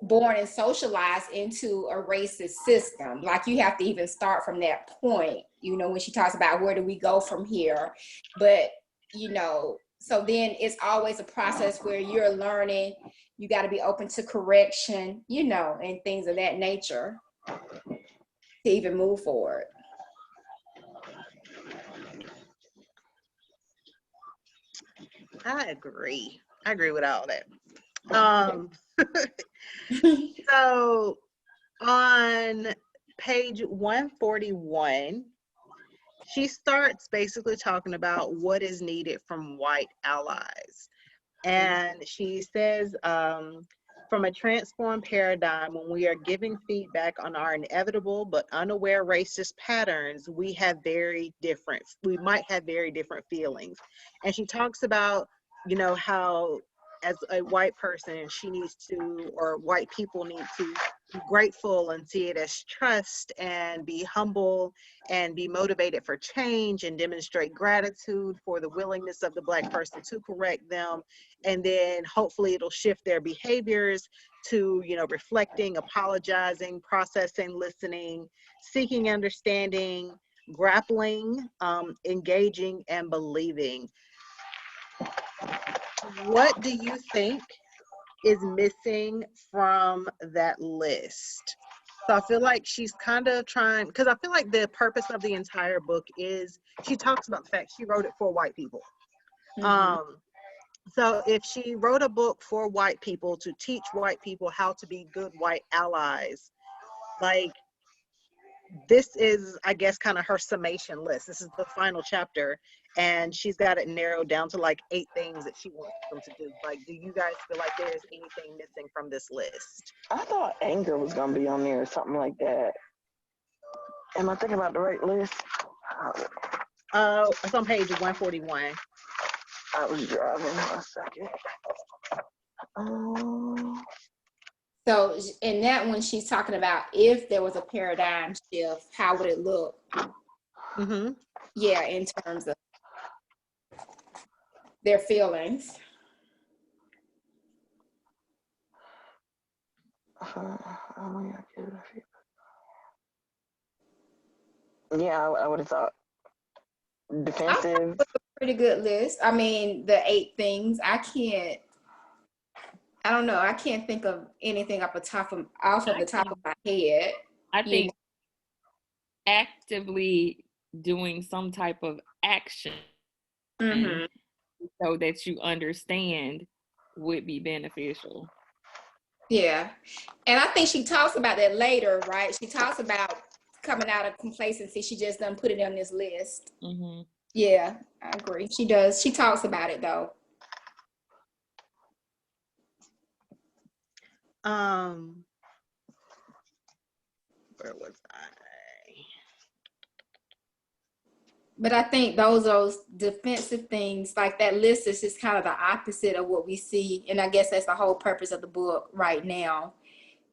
E: born and socialized into a racist system. Like, you have to even start from that point, you know, when she talks about where do we go from here. But, you know, so then it's always a process where you're learning, you got to be open to correction, you know, and things of that nature to even move forward.
A: I agree with all that. So on page 141, she starts basically talking about what is needed from white allies. And she says, from a transformed paradigm, when we are giving feedback on our inevitable but unaware racist patterns, we might have very different feelings. And she talks about, you know, how as a white person, white people need to be grateful and see it as trust and be humble and be motivated for change and demonstrate gratitude for the willingness of the Black person to correct them. And then hopefully it'll shift their behaviors to, you know, reflecting, apologizing, processing, listening, seeking understanding, grappling, engaging, and believing. What do you think is missing from that list? So I feel like she's kind of trying, because I feel like the purpose of the entire book is, she talks about the fact she wrote it for white people. So if she wrote a book for white people to teach white people how to be good white allies, like, this is, I guess, kind of her summation list. This is the final chapter, and she's got it narrowed down to like 8 things that she wants them to do. Like, do you guys feel like there's anything missing from this list?
C: I thought anger was gonna be on there or something like that. Am I thinking about the right list?
A: It's on page 141.
C: I was driving a second.
E: So in that one, she's talking about if there was a paradigm shift, how would it look?
A: Mm-hmm.
E: Yeah, in terms of their feelings.
C: Yeah, I would have thought defensive.
E: Pretty good list. I mean, the 8 things. I don't know. I can't think of anything off the top of my head.
B: I think actively doing some type of action so that you understand would be beneficial.
E: Yeah. And I think she talks about that later, right? She talks about coming out of complacency. She just doesn't put it on this list.
B: Mm-hmm.
E: Yeah, I agree. She does. She talks about it though.
A: Where was I?
E: But I think those defensive things, like that list is just kind of the opposite of what we see. And I guess that's the whole purpose of the book right now,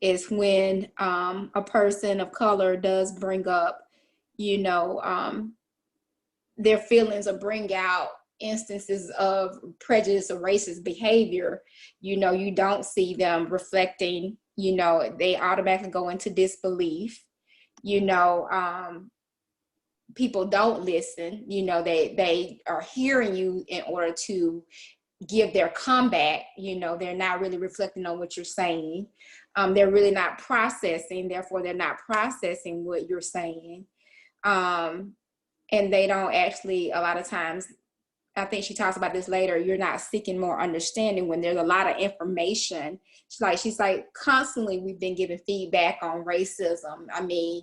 E: is when a person of color does bring up, their feelings or bring out instances of prejudice or racist behavior, you don't see them reflecting, they automatically go into disbelief, people don't listen, they are hearing you in order to give their comeback, they're not really reflecting on what you're saying. They're really not processing, therefore they're not processing what you're saying. And they don't actually, a lot of times, I think she talks about this later, you're not seeking more understanding when there's a lot of information. She's like constantly we've been giving feedback on racism. I mean,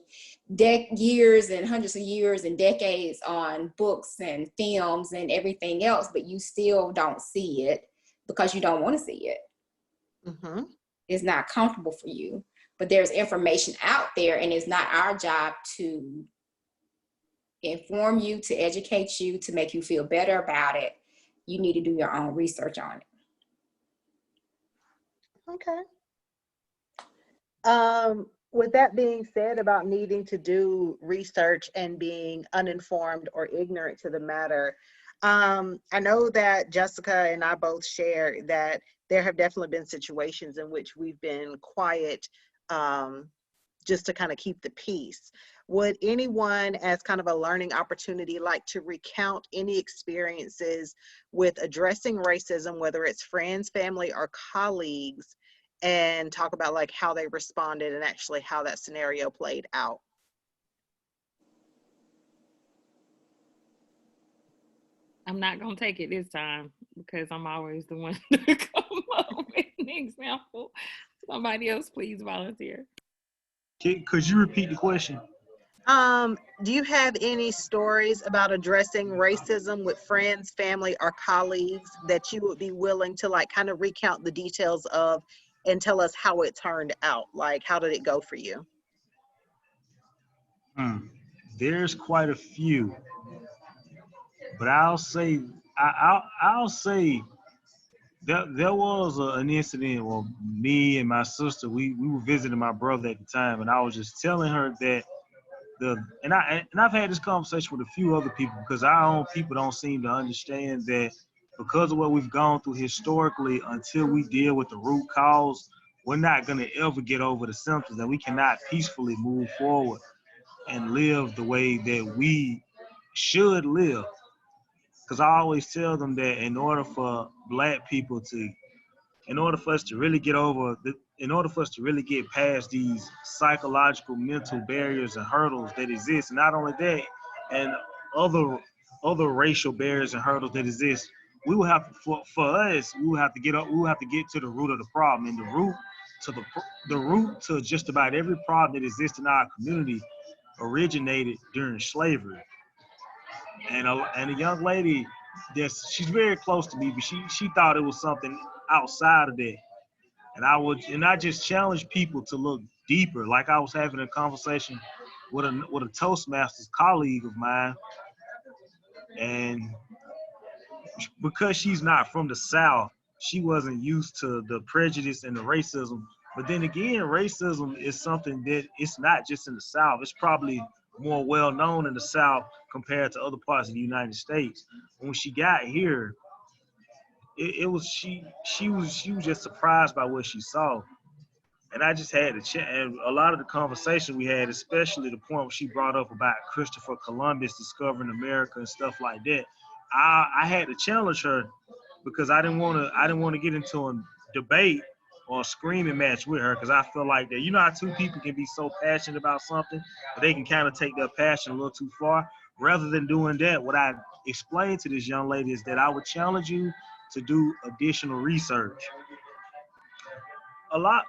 E: years and hundreds of years and decades on books and films and everything else, but you still don't see it because you don't want to see it.
A: Mm-hmm.
E: It's not comfortable for you, but there's information out there, and it's not our job to inform you, to educate you, to make you feel better about it. You need to do your own research on it.
A: Okay. With that being said about needing to do research and being uninformed or ignorant to the matter, I know that Jessica and I both share that there have definitely been situations in which we've been quiet just to kind of keep the peace. Would anyone, as kind of a learning opportunity, like to recount any experiences with addressing racism, whether it's friends, family, or colleagues, and talk about like how they responded and actually how that scenario played out?
B: I'm not going to take it this time because I'm always the one to come up with an example. Somebody else, please volunteer.
F: Could you repeat the question?
A: Do you have any stories about addressing racism with friends, family, or colleagues that you would be willing to like kind of recount the details of and tell us how it turned out? Like, how did it go for you?
F: There's quite a few, but I'll say there was an incident where me and my sister, we were visiting my brother at the time, and I was just telling her that and I've had this conversation with a few other people, because our own people don't seem to understand that because of what we've gone through historically, until we deal with the root cause, we're not going to ever get over the symptoms, and we cannot peacefully move forward and live the way that we should live. Because I always tell them that in order for us to really get past these psychological, mental barriers and hurdles that exist, and not only that, and other racial barriers and hurdles that exist, we will have to, for us, we will have to get to the root of the problem, and the root to just about every problem that exists in our community originated during slavery. And a young lady, she's very close to me, but she thought it was something outside of that. And I just challenge people to look deeper. Like I was having a conversation with a Toastmasters colleague of mine, and because she's not from the South, she wasn't used to the prejudice and the racism. But then again, racism is something that it's not just in the South. It's probably more well known in the South compared to other parts of the United States. When she got here, it was she was just surprised by what she saw. And I just had to chat. And a lot of the conversation we had, especially the point where she brought up about Christopher Columbus discovering America and stuff like that, I had to challenge her because I didn't want to get into a debate or a screaming match with her because I feel like that, you know how two people can be so passionate about something, but they can kind of take their passion a little too far. Rather than doing that, what I explained to this young lady is that I would challenge you to do additional research. A lot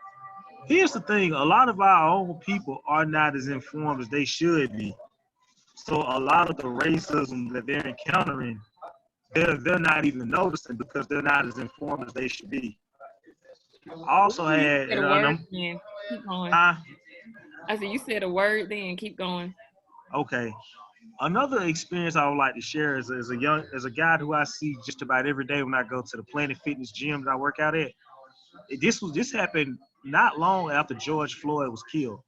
F: Here's the thing, a lot of our own people are not as informed as they should be. So a lot of the racism that they're encountering, they're not even noticing because they're not as informed as they should be. I also
B: You
F: had,
B: said a word, then keep going. I said you said a word, then keep going.
F: okay. Another experience I would like to share is as a guy who I see just about every day when I go to the Planet Fitness gym that I work out at. This happened not long after George Floyd was killed.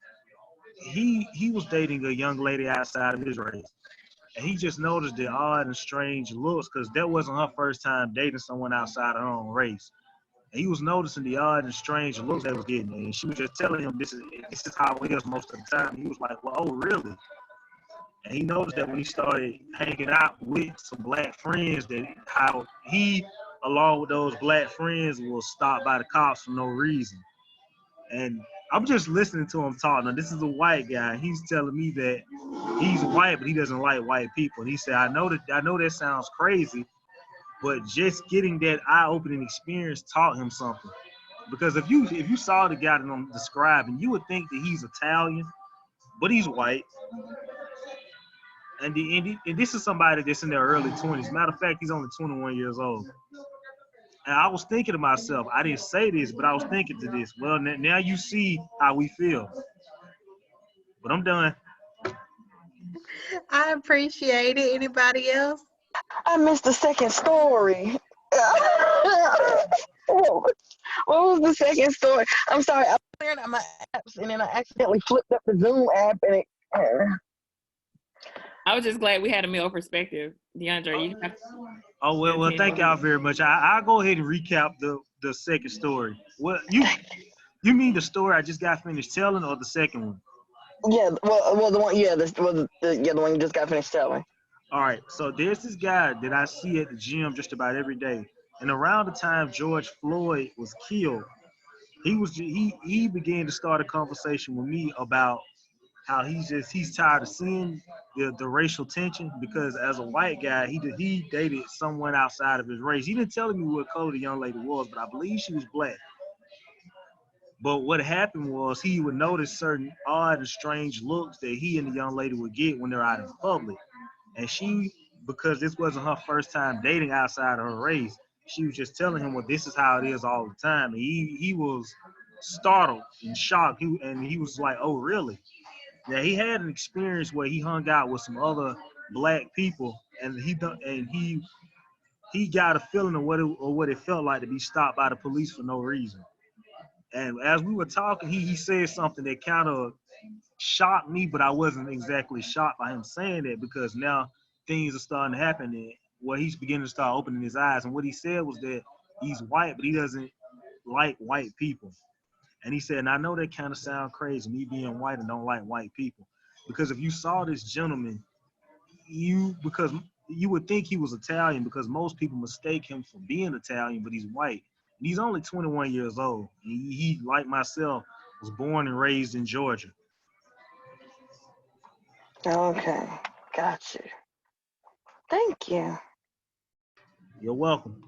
F: He was dating a young lady outside of his race, and he just noticed the odd and strange looks because that wasn't her first time dating someone outside her own race. And he was noticing the odd and strange looks they was getting, and she was just telling him this is how it is most of the time. And he was like, "Well, oh really?" And he noticed that when he started hanging out with some black friends, that how he, along with those black friends, was stopped by the cops for no reason. And I'm just listening to him talk. Now, this is a white guy. He's telling me that he's white, but he doesn't like white people. And he said, I know that sounds crazy, but just getting that eye-opening experience taught him something. Because if you saw the guy that I'm describing, you would think that he's Italian, but he's white. And this is somebody that's in their early 20s. Matter of fact, he's only 21 years old. And I was thinking to myself, I didn't say this, but I was thinking to this. Well, now you see how we feel. But I'm done.
A: I appreciate it. Anybody else?
C: I missed the second story. What was the second story? I'm sorry. I was clearing out my apps and then I accidentally flipped up the Zoom app and it.
B: I was just glad we had a male perspective. DeAndre, you have
F: Oh well, thank y'all very much. I'll go ahead and recap the second story. What you mean the story I just got finished telling, or the second one?
C: Yeah, well, the one, yeah, the one you just got finished telling.
F: All right, so there's this guy that I see at the gym just about every day, and around the time George Floyd was killed, he began to start a conversation with me about how he's tired of seeing the racial tension because as a white guy he dated someone outside of his race. He didn't tell me what color the young lady was, but I believe she was black. But what happened was he would notice certain odd and strange looks that he and the young lady would get when they're out in public. And she, because this wasn't her first time dating outside of her race, she was just telling him, well, this is how it is all the time. And he was startled and shocked. He was like, oh, really? Now, he had an experience where he hung out with some other black people, and he got a feeling of what it felt like to be stopped by the police for no reason. And as we were talking, he said something that kind of shocked me, but I wasn't exactly shocked by him saying that because now things are starting to happen and where he's beginning to start opening his eyes. And what he said was that he's white, but he doesn't like white people. And he said, and I know that kind of sounds crazy, me being white and don't like white people. Because if you saw this gentleman, because you would think he was Italian because most people mistake him for being Italian, but he's white. And he's only 21 years old. And he, like myself, was born and raised in Georgia.
C: Okay, got you. Thank you.
F: You're welcome.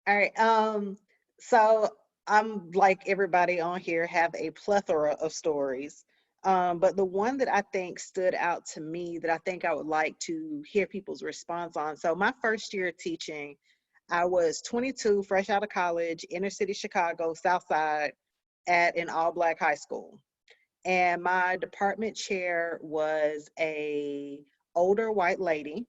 A: All right. So I'm like everybody on here have a plethora of stories. But the one that I think stood out to me that I think I would like to hear people's response on. So my first year teaching, I was 22, fresh out of college, inner city Chicago, South Side. at an all-black high school. And my department chair was a older white lady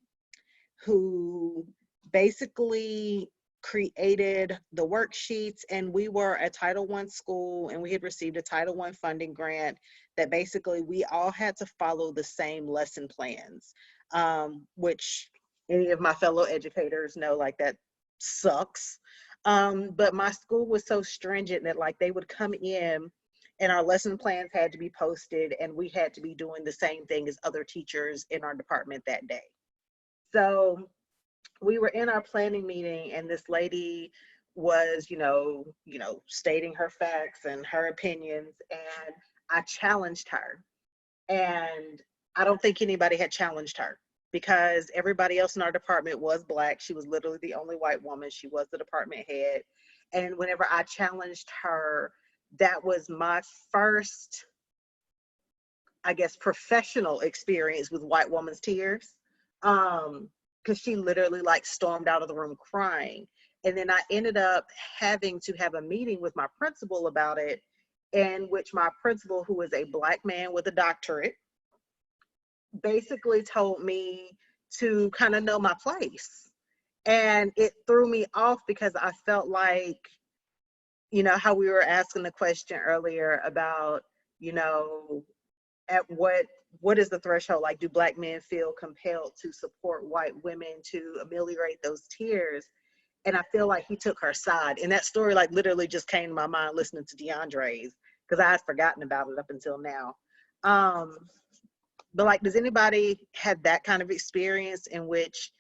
A: who basically created the worksheets, and we were a Title I school, and we had received a Title I funding grant that basically we all had to follow the same lesson plans, which any of my fellow educators know, like, that sucks. But my school was so stringent that, like, they would come in and our lesson plans had to be posted, and we had to be doing the same thing as other teachers in our department that day. So we were in our planning meeting, and this lady was, stating her facts and her opinions, and I challenged her. And I don't think anybody had challenged her because everybody else in our department was Black. She was literally the only white woman. She was the department head. And whenever I challenged her, that was my first, I guess, professional experience with white woman's tears. Because she literally, like, stormed out of the room crying. And then I ended up having to have a meeting with my principal about it, in which my principal, who is a Black man with a doctorate, basically told me to kind of know my place. And it threw me off because I felt like, how we were asking the question earlier about, at what is the threshold? Like, do Black men feel compelled to support white women to ameliorate those tears? And I feel like he took her side. And that story, like, literally just came to my mind listening to DeAndre's, because I had forgotten about it up until now. But, like, does anybody have that kind of experience in which,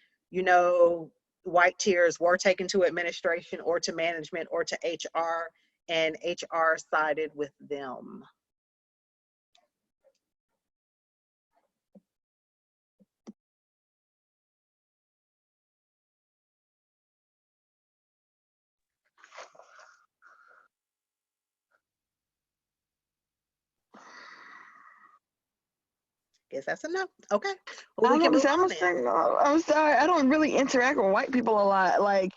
A: white tears were taken to administration or to management or to HR, and HR sided with them? Guess that's enough. Okay. Well, we can move on then.
C: I'm sorry. I don't really interact with white people a lot. Like,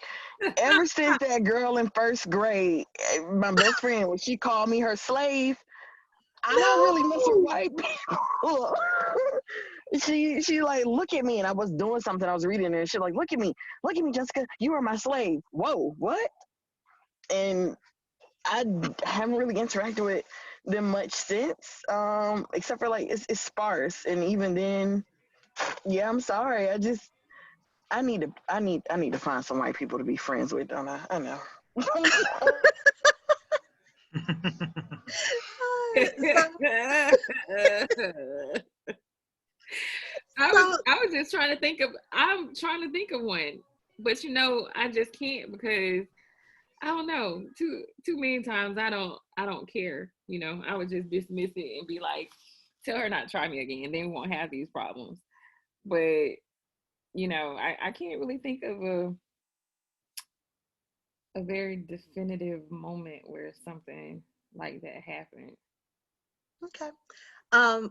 C: ever since that girl in first grade, my best friend, when she called me her slave, I don't really mess with white people. she like, look at me, and I was doing something, I was reading, and she like, look at me, Jessica, you are my slave. Whoa, what? And I haven't really interacted with them much since, except for, like, it's sparse, and even then, yeah, I'm sorry. I need to find some white people to be friends with, don't I? I know.
B: I was just trying to think of. I'm trying to think of one, but I just can't because I don't know. Too many times I don't care. I would just dismiss it and be like, tell her not to try me again. Then we won't have these problems. But I can't really think of a very definitive moment where something like that happened.
A: Okay.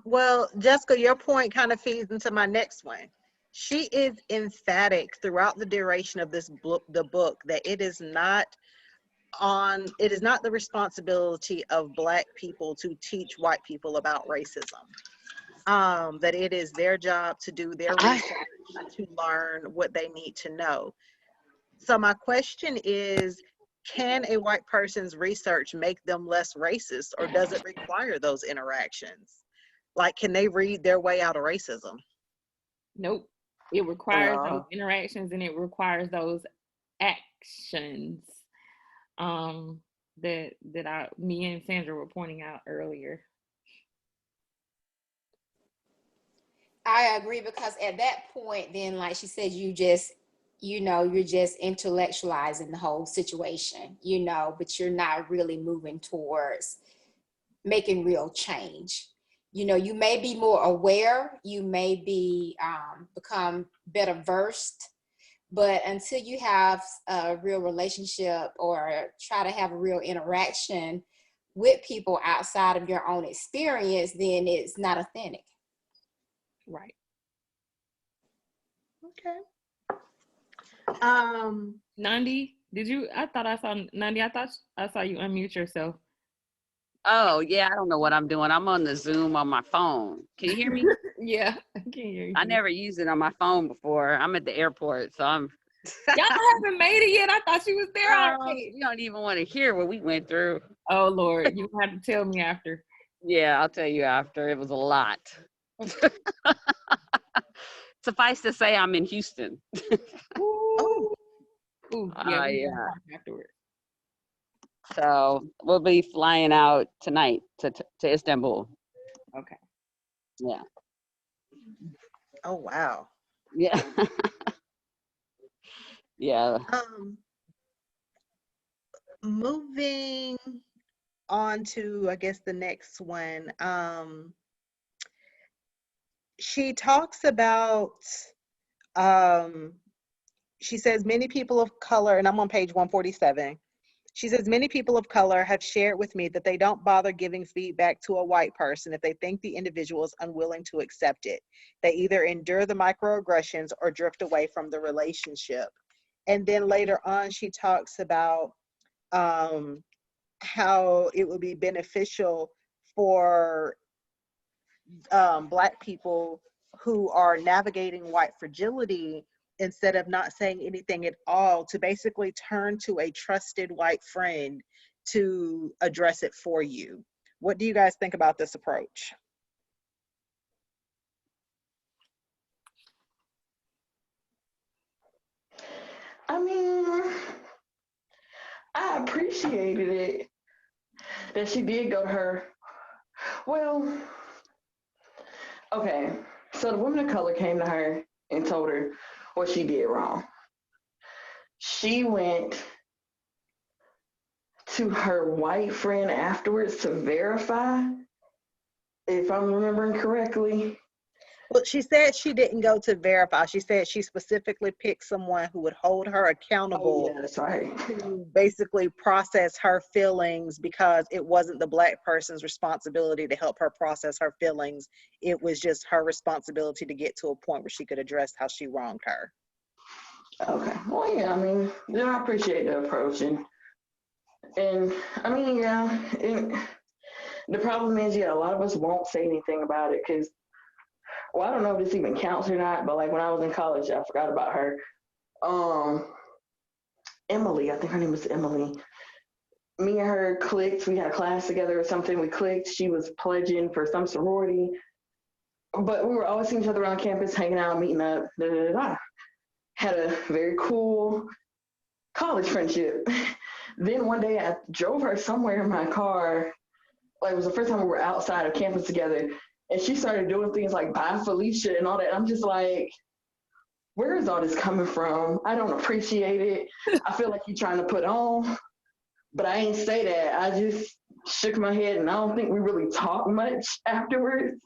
A: Well, Jessica, your point kind of feeds into my next one. She is emphatic throughout the duration of this book, that it is not the responsibility of Black people to teach white people about racism. That it is their job to do their research, to learn what they need to know. So my question is, can a white person's research make them less racist, or does it require those interactions? Like, can they read their way out of racism?
B: Nope. It requires those interactions, and it requires those actions that me and Sandra were pointing out earlier.
E: I agree, because at that point, then, like she said, you're just intellectualizing the whole situation, but you're not really moving towards making real change. You may be more aware, you may be become better versed, but until you have a real relationship or try to have a real interaction with people outside of your own experience, then it's not authentic.
B: Right.
A: Okay.
B: Nandi, I thought I saw Nandi. I thought I saw you unmute yourself.
G: Oh, yeah, I don't know what I'm doing. I'm on the Zoom on my phone. Can you hear me?
B: Yeah, I can hear you.
G: I never used it on my phone before. I'm at the airport, so I'm.
B: Y'all haven't made it yet. I thought she was there already.
G: You don't even want to hear what we went through.
B: Oh Lord, you have to tell me after.
G: Yeah, I'll tell you after. It was a lot. Suffice to say, I'm in Houston.
A: Oh,
B: Ooh, yeah, we
G: Yeah.
B: gonna talk afterwards.
G: So we'll be flying out tonight to Istanbul.
B: Okay.
G: Yeah.
A: oh wow.
G: Yeah. Yeah.
A: Moving on to, I guess, the next one. She talks about, she says, many people of color, and I'm on page 147. She says, many people of color have shared with me that they don't bother giving feedback to a white person if they think the individual is unwilling to accept it. They either endure the microaggressions or drift away from the relationship. And then later on, she talks about how it would be beneficial for Black people who are navigating white fragility, instead of not saying anything at all, to basically turn to a trusted white friend to address it for you. What do you guys think about this approach?
C: I mean, I appreciated it that she did go to her. Well, okay, so the woman of color came to her and told her what she did wrong. She went to her white friend afterwards to verify, if I'm remembering correctly.
A: Well, she said she didn't go to verify. She said she specifically picked someone who would hold her accountable.
C: Oh, yeah, that's right.
A: To basically process her feelings, because it wasn't the Black person's responsibility to help her process her feelings. It was just her responsibility to get to a point where she could address how she wronged her.
C: Okay. Well, yeah, I mean, yeah, I appreciate the approach. And I mean, yeah, the problem is, yeah, a lot of us won't say anything about it because, well, I don't know if this even counts or not, but like when I was in college, I forgot about her. Emily, I think her name was Emily. Me and her clicked. We had a class together or something. We clicked. She was pledging for some sorority, but we were always seeing each other around campus, hanging out, meeting up. Da, da, da, da. Had a very cool college friendship. Then one day I drove her somewhere in my car. Like it was the first time we were outside of campus together. And she started doing things like bye Felicia and all that. I'm just like, where is all this coming from? I don't appreciate it. I feel like you're trying to put on. But I ain't say that. I just shook my head and I don't think we really talked much afterwards.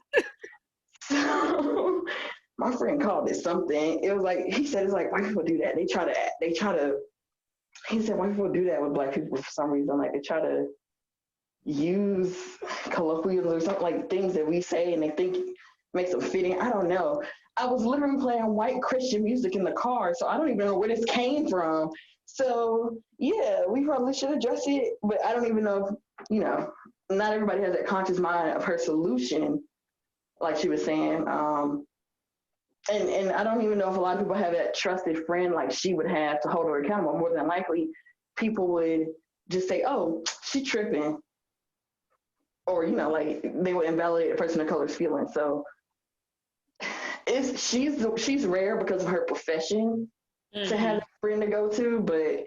C: So my friend called it something. It was like, he said, it's like white people do that. They try to, he said white people do that with Black people for some reason. Like they try to use colloquialisms or something, like things that we say and they think makes them fit in. I don't know. I was literally playing white Christian music in the car, so I don't even know where this came from. So yeah, we probably should address it, but I don't even know if, not everybody has that conscious mind of her solution, like she was saying. And I don't even know if a lot of people have that trusted friend like she would have to hold her accountable. More than likely, people would just say, oh, she tripping. Or, like they would invalidate a person of color's feelings. So she's rare because of her profession to have a friend to go to, but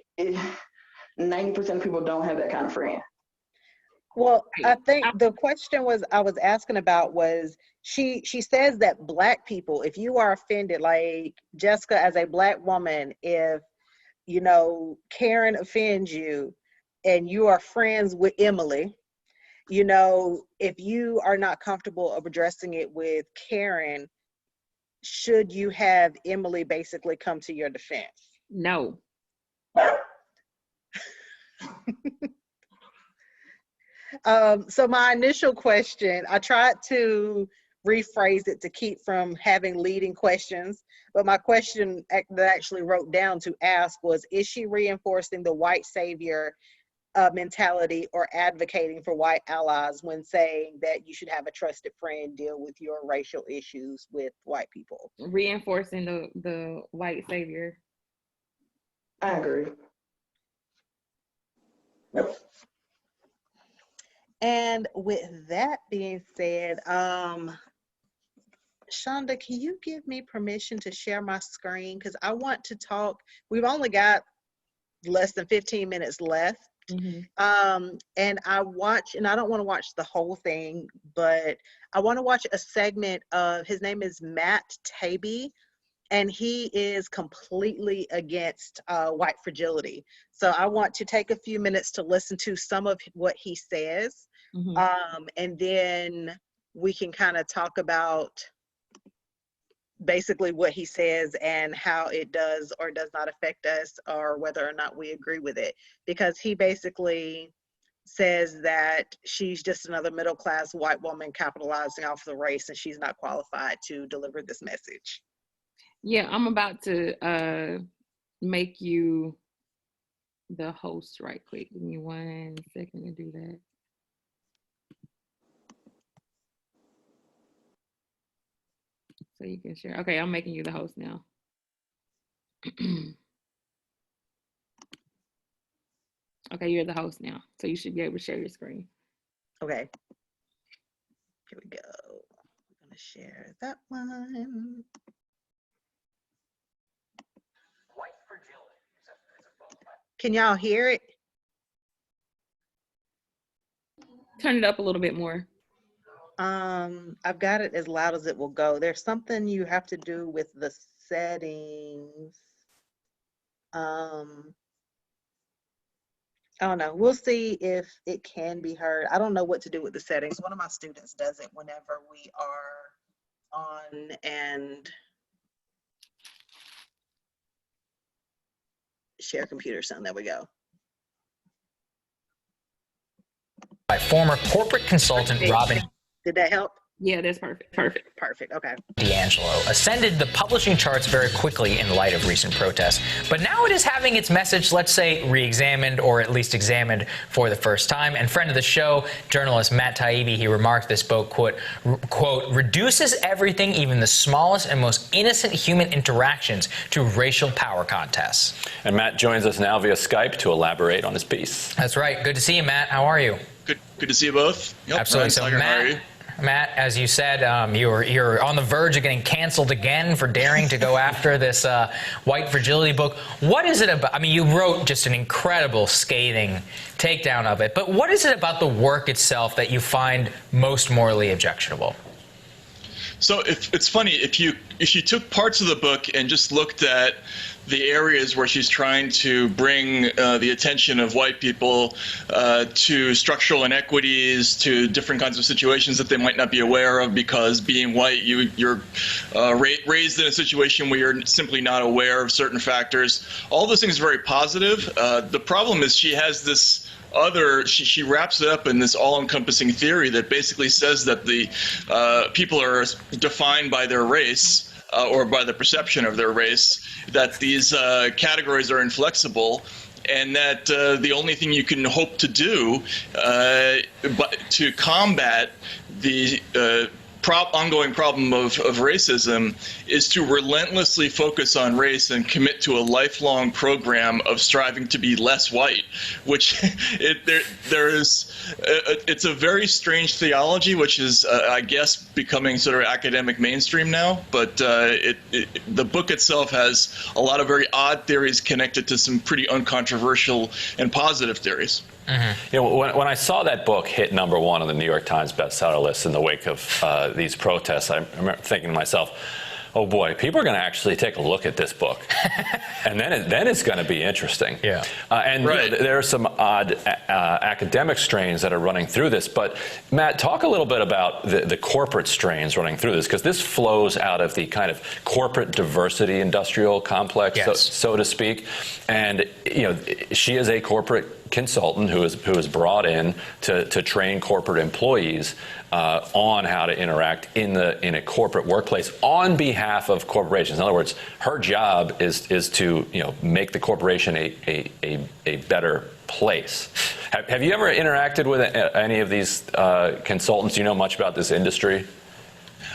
C: 90% of people don't have that kind of friend.
A: Well, I think the question I was asking about was, she says that Black people, if you are offended, like Jessica, as a Black woman, if, Karen offends you and you are friends with Emily, if you are not comfortable of addressing it with Karen, should you have Emily basically come to your defense?
B: No.
A: So my initial question, I tried to rephrase it to keep from having leading questions, but my question that I actually wrote down to ask was, is she reinforcing the white savior mentality or advocating for white allies when saying that you should have a trusted friend deal with your racial issues with white people.
B: Reinforcing the white savior.
C: I agree.
A: And with that being said, Shonda, can you give me permission to share my screen? Because I want to talk. We've only got less than 15 minutes left.
B: Mm-hmm.
A: And I don't want to watch the whole thing, but I want to watch a segment of, his name is Matt Taibbi, and he is completely against white fragility. So I want to take a few minutes to listen to some of what he says.
B: Mm-hmm.
A: And then we can kind of talk about basically what he says and how it does or does not affect us, or whether or not we agree with it. Because he basically says that she's just another middle-class white woman capitalizing off the race, and she's not qualified to deliver this message.
B: Yeah, I'm about to make you the host right quick. Give me 1 second to do that. So you can share. Okay, I'm making you the host now. Okay, you're the host now. So you should be able to share your screen.
A: Okay. Here we go. I'm gonna share that one. Can y'all hear it?
B: Turn it up a little bit more.
A: I've got it as loud as it will go. There's something you have to do with the settings. I don't know. We'll see if it can be heard. I don't know what to do with the settings. One of my students does it whenever we are on and share computer. So there we go.
H: By former corporate consultant Robin
A: Did that help?
B: Yeah, that's perfect. Perfect.
A: Perfect. Okay.
H: DiAngelo ascended the publishing charts very quickly in light of recent protests, but now it is having its message, let's say, re-examined or at least examined for the first time. And friend of the show, journalist Matt Taibbi, he remarked this book, quote, reduces everything, even the smallest and most innocent human interactions, to racial power contests.
I: And Matt joins us now via Skype to elaborate on his piece.
H: That's right. Good to see you, Matt. How are you?
J: Good to see you both. Yep,
H: absolutely. So Matt, as you said, you're on the verge of getting canceled again for daring to go after this White Fragility book. What is it about? I mean, you wrote just an incredible, scathing takedown of it, but what is it about the work itself that you find most morally objectionable?
J: So it's funny, if you took parts of the book and just looked at the areas where she's trying to bring the attention of white people to structural inequities, to different kinds of situations that they might not be aware of because being white, you're raised in a situation where you're simply not aware of certain factors. All those things are very positive. The problem is she has this she wraps it up in this all-encompassing theory that basically says that the people are defined by their race or by the perception of their race, that these categories are inflexible, and that the only thing you can hope to do to combat the ongoing problem of racism is to relentlessly focus on race and commit to a lifelong program of striving to be less white, which it's a very strange theology, which is I guess becoming sort of academic mainstream now. But the book itself has a lot of very odd theories connected to some pretty uncontroversial and positive theories.
I: Mm-hmm. You know, when I saw that book hit #1 on the New York Times bestseller list in the wake of these protests, I remember thinking to myself, oh boy, people are going to actually take a look at this book, and then it's going to be interesting.
H: Yeah.
I: And right. You know, there are some odd academic strains that are running through this. But Matt, talk a little bit about the corporate strains running through this, because this flows out of the kind of corporate diversity industrial complex, yes. so to speak. And you know, she is a corporate consultant who is brought in to train corporate employees on how to interact in a corporate workplace on behalf of corporations. In other words, her job is to make the corporation a better place. Have you ever interacted with any of these consultants? Do you know much about this industry?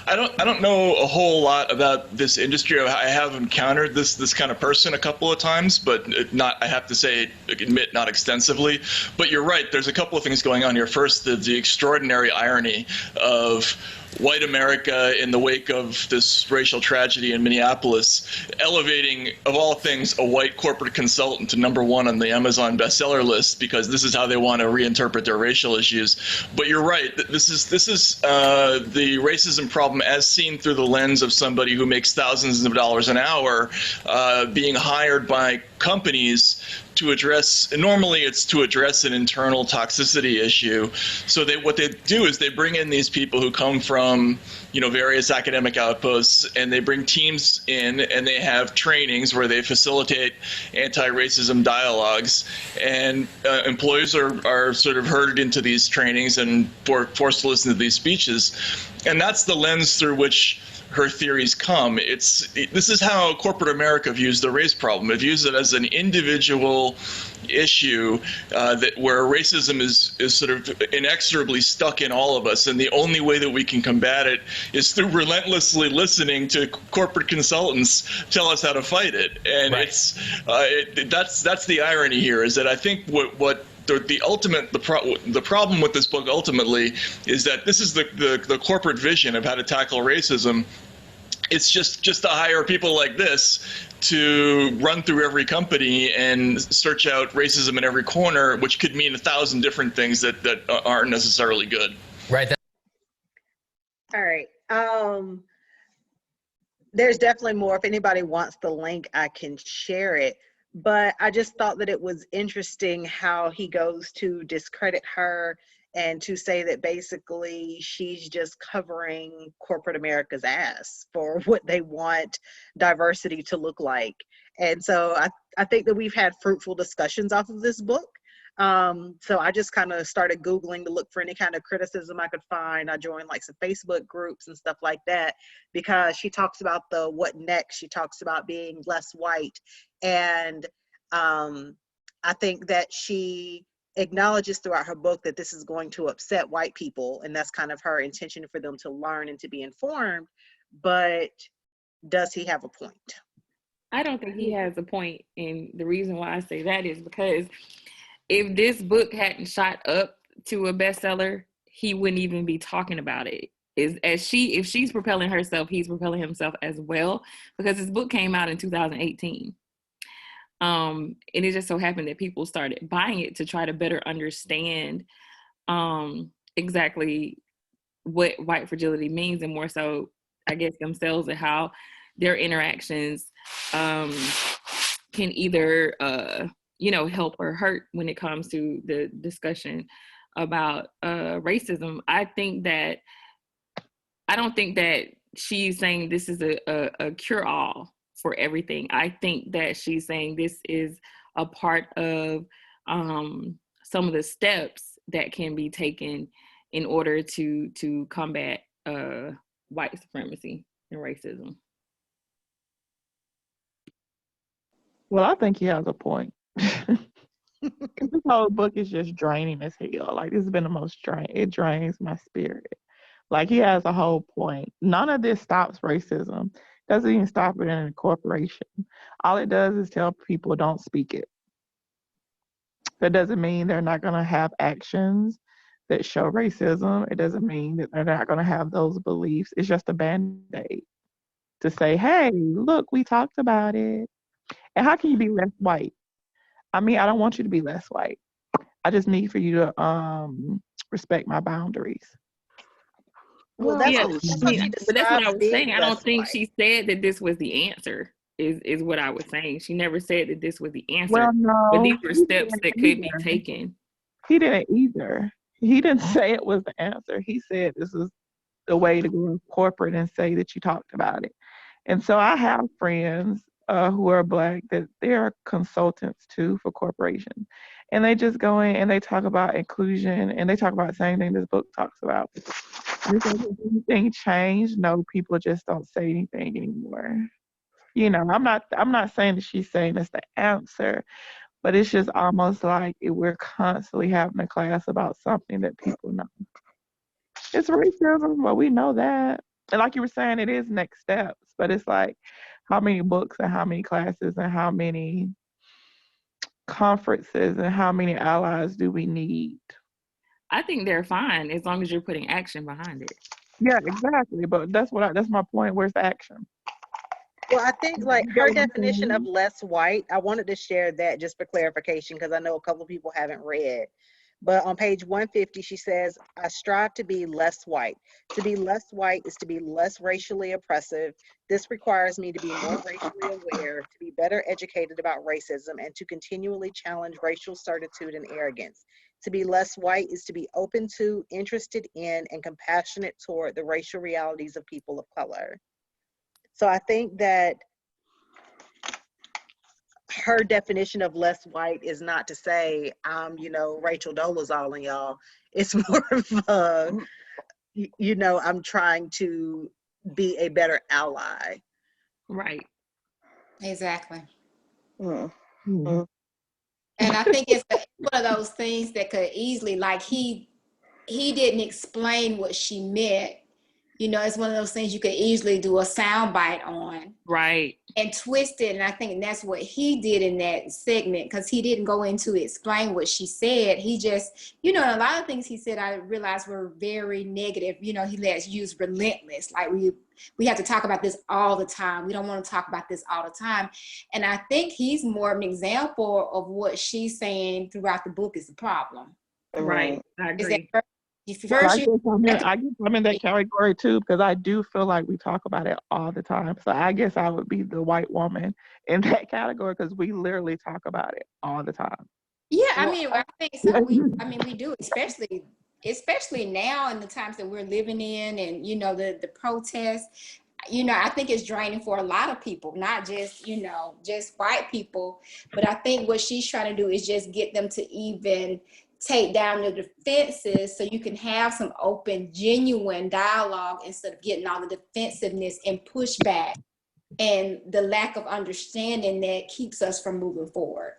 J: I don't know a whole lot about this industry. I have encountered this kind of person a couple of times, but not, I have to admit, not extensively. But you're right. There's a couple of things going on here. First, the extraordinary irony of white America in the wake of this racial tragedy in Minneapolis, elevating, of all things, a white corporate consultant to #1 on the Amazon bestseller list because this is how they want to reinterpret their racial issues. But you're right. This is the racism problem as seen through the lens of somebody who makes thousands of dollars an hour, being hired by companies to address, normally it's to address an internal toxicity issue. So what they do is they bring in these people who come from, various academic outposts, and they bring teams in and they have trainings where they facilitate anti-racism dialogues. And employees are sort of herded into these trainings and forced to listen to these speeches. And that's the lens through which her theories come. This is how corporate America views the race problem. It views it as an individual issue where racism is sort of inexorably stuck in all of us, and the only way that we can combat it is through relentlessly listening to corporate consultants tell us how to fight it. And right. That's the irony here, is that I think the problem with this book ultimately is that this is the corporate vision of how to tackle racism. It's just to hire people like this to run through every company and search out racism in every corner, which could mean 1,000 different things that aren't necessarily good.
H: Right.
A: All right. There's definitely more. If anybody wants the link, I can share it. But I just thought that it was interesting how he goes to discredit her and to say that basically she's just covering corporate America's ass for what they want diversity to look like. And so I think that we've had fruitful discussions off of this book. So I just kind of started Googling to look for any kind of criticism I could find. I joined like some Facebook groups and stuff like that, because she talks about the what next. She talks about being less white. And I think that she acknowledges throughout her book that this is going to upset white people, and that's kind of her intention, for them to learn and to be informed. But does he have a point?
B: I don't think he has a point, and the reason why I say that is because if this book hadn't shot up to a bestseller, he wouldn't even be talking about it. If she's propelling herself, he's propelling himself as well, because this book came out in 2018. And it just so happened that people started buying it to try to better understand exactly what white fragility means, and more so, I guess, themselves and how their interactions can either help or hurt when it comes to the discussion about racism. I don't think that she's saying this is a cure-all for everything. I think that she's saying this is a part of some of the steps that can be taken in order to combat white supremacy and racism.
D: Well, I think he has a point. This whole book is just draining as hell. Like, this has been the most it drains my spirit. Like, he has a whole point. None of this stops racism. Doesn't even stop it in a corporation. All it does is tell people don't speak it. That doesn't mean they're not going to have actions that show racism. It doesn't mean that they're not going to have those beliefs. It's just a band-aid to say, hey, look, we talked about it. And how can you be less white? I mean, I don't want you to be less white. I just need for you to respect my boundaries.
A: Well,
B: but that's what I was saying. I don't think she said that this was the answer, is what I was saying. She never said that this was the answer. Well, no, but these were steps that could be taken.
D: He didn't either. He didn't say it was the answer. He said this is the way to go corporate and say that you talked about it. And so I have friends who are Black that they're consultants too for corporations. And they just go in and they talk about inclusion, and they talk about the same thing this book talks about. Has anything changed? No, people just don't say anything anymore. I'm not saying that she's saying that's the answer, but it's just almost like we're constantly having a class about something that people know. It's racism, well, we know that. And like you were saying, it is next steps, but it's like how many books and how many classes and how many conferences and how many allies do we need?
B: I think they're fine as long as you're putting action behind it.
D: Yeah, exactly. But that's my point. Where's the action?
A: Well, I think like her definition of less white, I wanted to share that just for clarification because I know a couple of people haven't read. But on page 150, she says, I strive to be less white. To be less white is to be less racially oppressive. This requires me to be more racially aware, to be better educated about racism, and to continually challenge racial certitude and arrogance. To be less white is to be open to, interested in, and compassionate toward the racial realities of people of color. So I think that her definition of less white is not to say I'm, Rachel Dolezal and y'all. It's more of I'm trying to be a better ally.
B: Right.
E: Exactly.
C: Mm-hmm.
E: And I think it's one of those things that could easily, like he didn't explain what she meant. It's one of those things you could easily do a soundbite on.
B: Right.
E: And twist it. And I think that's what he did in that segment, because he didn't go into explain what she said. He just, a lot of things he said, I realized were very negative. He let's use relentless. Like we have to talk about this all the time. We don't want to talk about this all the time. And I think he's more of an example of what she's saying throughout the book is the problem.
B: Right. I agree.
D: I guess I'm in that category too, because I do feel like we talk about it all the time. So I guess I would be the white woman in that category because we literally talk about it all the time.
E: Yeah, I think so. We do, especially now in the times that we're living in, and the protests. I think it's draining for a lot of people, not just just white people. But I think what she's trying to do is just get them to even take down the defenses so you can have some open, genuine dialogue instead of getting all the defensiveness and pushback and the lack of understanding that keeps us from moving forward.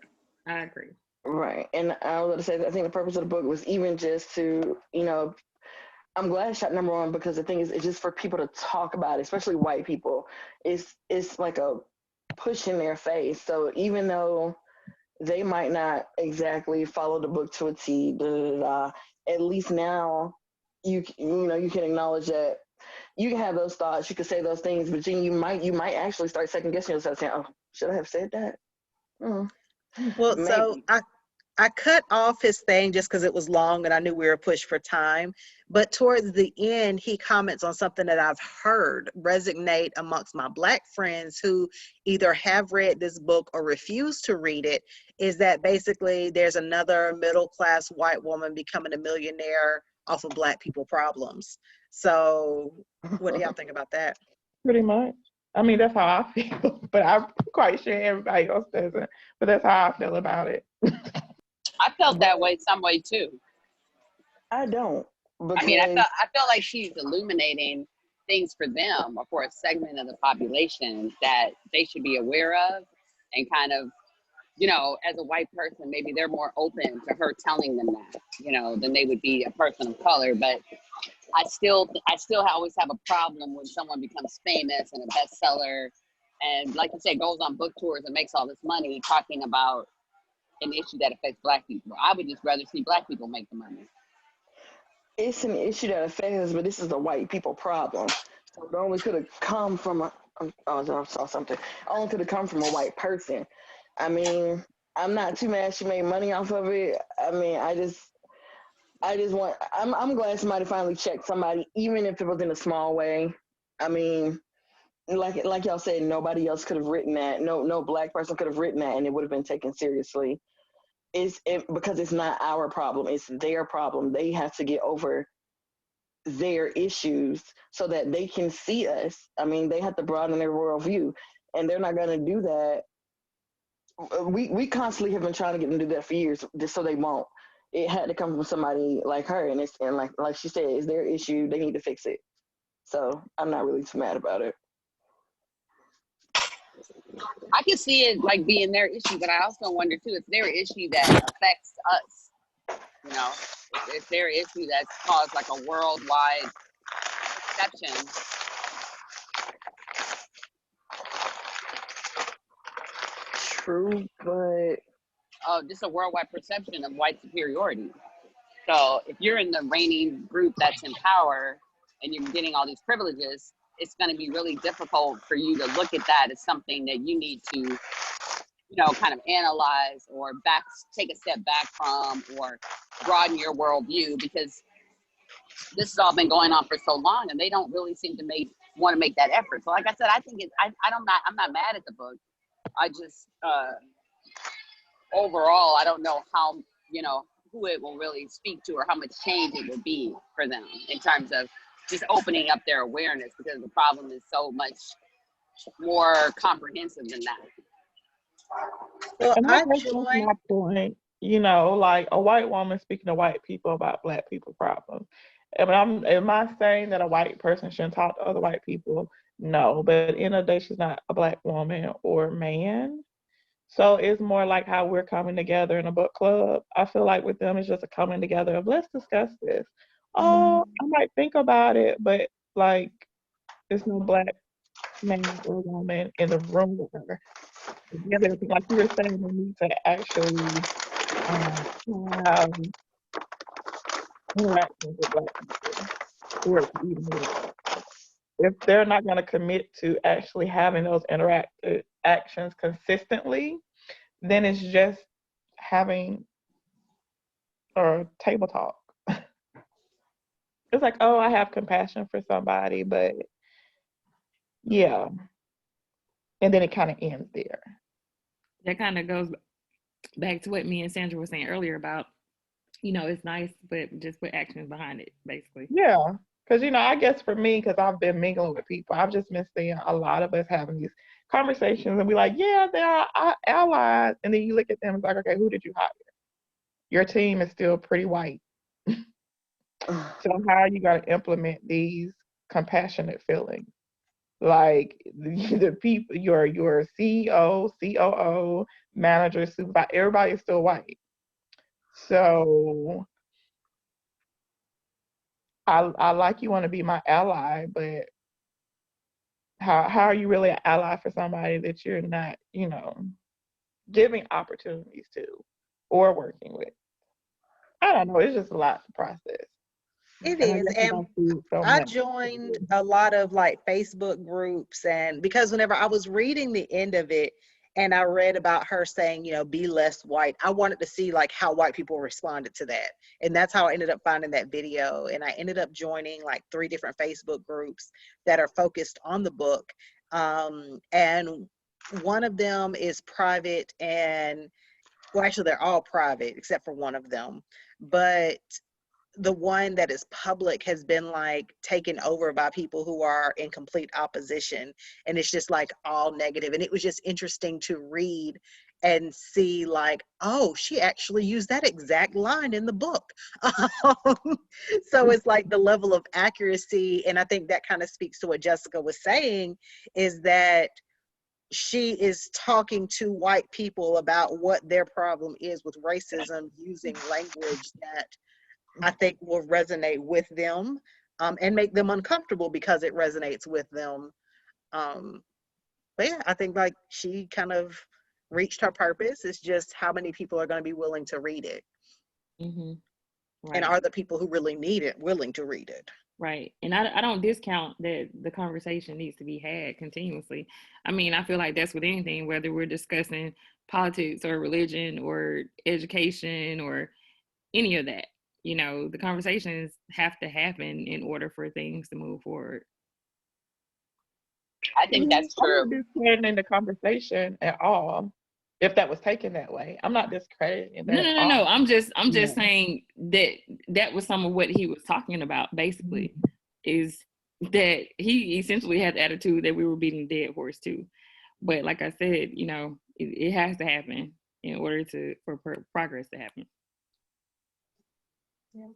B: I agree.
C: Right. And I was going to say, I think the purpose of the book was even just to, I'm glad it's shot number one, because the thing is, it's just for people to talk about it, especially white people. It's like a push in their face. So even though they might not exactly follow the book to a T, at least now you can acknowledge that you can have those thoughts, you can say those things, but then you might actually start second guessing yourself, saying, oh, should I have said that?
A: Well,
C: Maybe.
A: So I cut off his thing just because it was long and I knew we were pushed for time. But towards the end, he comments on something that I've heard resonate amongst my Black friends who either have read this book or refuse to read it, is that basically there's another middle-class white woman becoming a millionaire off of Black people problems. So what do y'all think about that?
D: Pretty much. I mean, that's how I feel, but I'm quite sure everybody else doesn't. But that's how I feel about it.
G: I felt that way some way too.
C: I don't.
G: I mean, I felt like she's illuminating things for them or for a segment of the population that they should be aware of, and kind of, as a white person, maybe they're more open to her telling them that, than they would be a person of color. But I still always have a problem when someone becomes famous and a bestseller, and like you said, goes on book tours and makes all this money talking about an issue that affects Black people. I would just rather see Black people make the money.
C: It's an issue that affects us, but this is a white people problem. So it only could have come from I saw something. Only could have come from a white person. I mean, I'm not too mad she made money off of it. I mean, I'm glad somebody finally checked somebody, even if it was in a small way. I mean, like y'all said, nobody else could have written that. No Black person could have written that, and it would have been taken seriously. Because it's not our problem, it's their problem. They have to get over their issues so that they can see us. I mean, they have to broaden their worldview, and they're not going to do that we constantly have been trying to get them to do that for years, just so they won't. It had to come from somebody like her, and like she said, it's their issue. They need to fix it. So I'm not really too mad about it.
G: I can see it like being their issue, but I also wonder too, it's their issue that affects us. You know, it's their issue that's caused like a worldwide perception.
C: True, but
G: Just a worldwide perception of white superiority. So if you're in the reigning group that's in power and you're getting all these privileges, it's going to be really difficult for you to look at that as something that you need to, you know, kind of analyze or take a step back from, or broaden your worldview, because this has all been going on for so long and they don't really seem to want to make that effort. So like I said, I think I'm not mad at the book. I just, overall, I don't know how, you know, who it will really speak to or how much change it will be for them in terms of just opening up their awareness, because the problem is so much more comprehensive than that.
A: Well,
D: And
A: I
D: that's
A: joined.
D: my point. You know, like a white woman speaking to white people about Black people problems. Am I saying that a white person shouldn't talk to other white people? No, but at the end of the day, she's not a Black woman or man. So it's more like how we're coming together in a book club. I feel like with them, it's just a coming together of let's discuss this. Oh, I might think about it, but like, there's no Black man or woman in the room with her. Together, like you were saying, we need to actually have interactions with Black people for it to even work. If they're not going to commit to actually having those actions consistently, then it's just having a table talk. It's like, oh, I have compassion for somebody, but yeah. And then it kind of ends there.
B: That kind of goes back to what me and Sandra were saying earlier about, you know, it's nice, but just put actions behind it, basically.
D: Yeah. Because, you know, I guess for me, because I've been mingling with people, I've just been seeing a lot of us having these conversations and be like, yeah, they are our allies. And then you look at them and it's like, okay, who did you hire? Your team is still pretty white. So how are you going to implement these compassionate feelings? Like the people, your CEO, COO, manager, supervisor, everybody is still white. So I like you want to be my ally, but how are you really an ally for somebody that you're not, you know, giving opportunities to or working with? I don't know. It's just a lot to process.
A: It
D: And I
A: is.
D: guess we
A: And
D: don't see so
A: I
D: much.
A: joined a lot of like Facebook groups, and because whenever I was reading the end of it and I read about her saying, you know, be less white, I wanted to see like how white people responded to that. And that's how I ended up finding that video. And I ended up joining like 3 different Facebook groups that are focused on the book. And one of them is private, and well, actually they're all private except for one of them. But the one that is public has been like taken over by people who are in complete opposition, and it's just like all negative. And it was just interesting to read and see like, oh, she actually used that exact line in the book. So it's like the level of accuracy, and I think that kind of speaks to what Jessica was saying, is that she is talking to white people about what their problem is with racism, using language that I think will resonate with them, and make them uncomfortable because it resonates with them. But yeah, I think like she kind of reached her purpose. It's just how many people are going to be willing to read it.
B: Mm-hmm. Right.
A: And are the people who really need it willing to read it?
B: Right. And I don't discount that the conversation needs to be had continuously. I mean, I feel like that's with anything, whether we're discussing politics or religion or education or any of that. You know, the conversations have to happen in order for things to move forward.
G: I think that's true.
D: I'm not discrediting the conversation at all. If that was taken that way, I'm not discrediting that.
B: No. I'm just saying that was some of what he was talking about. Basically, is that he essentially had the attitude that we were beating a dead horse too. But like I said, you know, it has to happen in order for progress to happen.
A: Yeah.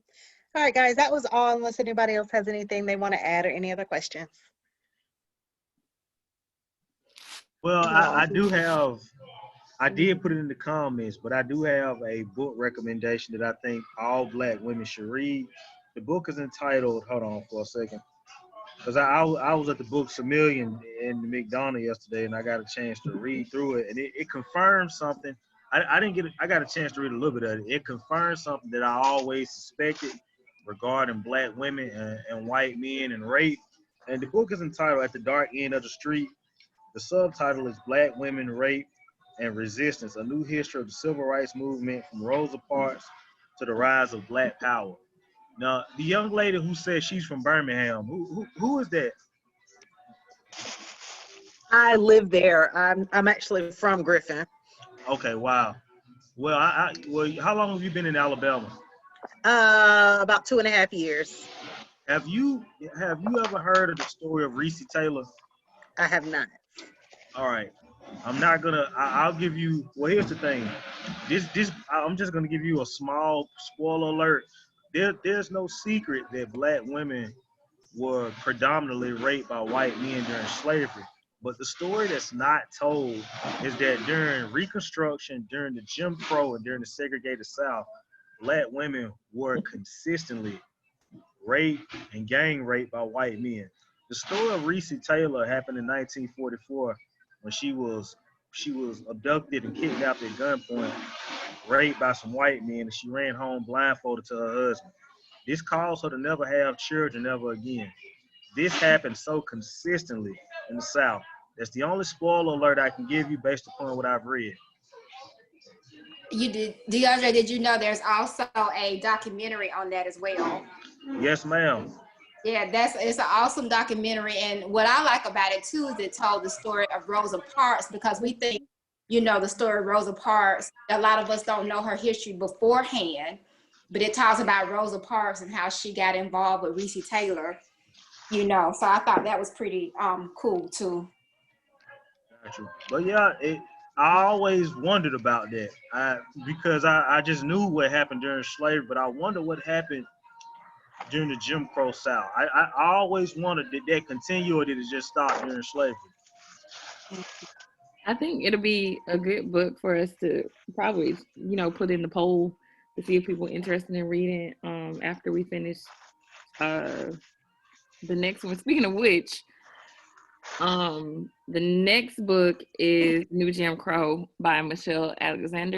A: All right, guys, that was all, unless anybody else has anything they want to add or any other questions.
F: Well, I did put it in the comments, but I do have a book recommendation that I think all Black women should read. The book is entitled, hold on for a second, because I was at the Books A Million in McDonough yesterday, and I got a chance to read through it, and it confirms something. I got a chance to read a little bit of it. It confirms something that I always suspected regarding Black women and white men and rape. And the book is entitled At the Dark End of the Street. The subtitle is Black Women, Rape, and Resistance, a new history of the civil rights movement from Rosa Parks to the rise of Black power. Now, the young lady who says she's from Birmingham, who is that?
A: I live there. I'm actually from Griffin.
F: Okay, wow. Well, well, how long have you been in Alabama?
A: About 2.5 years.
F: Have you ever heard of the story of Reese Taylor?
A: I have not.
F: All right. I'm not gonna. I'll give you. Well, here's the thing. I'm just gonna give you a small spoiler alert. There's no secret that Black women were predominantly raped by white men during slavery. But the story that's not told is that during Reconstruction, during the Jim Crow, and during the segregated South, Black women were consistently raped and gang raped by white men. The story of Reese Taylor happened in 1944 when she was abducted and kidnapped at gunpoint, raped by some white men, and she ran home blindfolded to her husband. This caused her to never have children ever again. This happened so consistently in the South. That's the only spoiler alert I can give you based upon what I've read.
E: You did, DeAndre, did you know there's also a documentary on that as well?
F: Yes, ma'am.
E: Yeah, it's an awesome documentary. And what I like about it too is it told the story of Rosa Parks, because we think, the story of Rosa Parks, a lot of us don't know her history beforehand, but it talks about Rosa Parks and how she got involved with Reese Taylor, so I thought that was pretty cool too.
F: Gotcha. But yeah, I always wondered about that because I just knew what happened during slavery, but I wonder what happened during the Jim Crow South. I always wondered, did that continue or did it just stop during slavery?
B: I think it'll be a good book for us to probably, put in the poll to see if people are interested in reading after we finish the next one. Speaking of which, the next book is New Jim Crow by Michelle Alexander.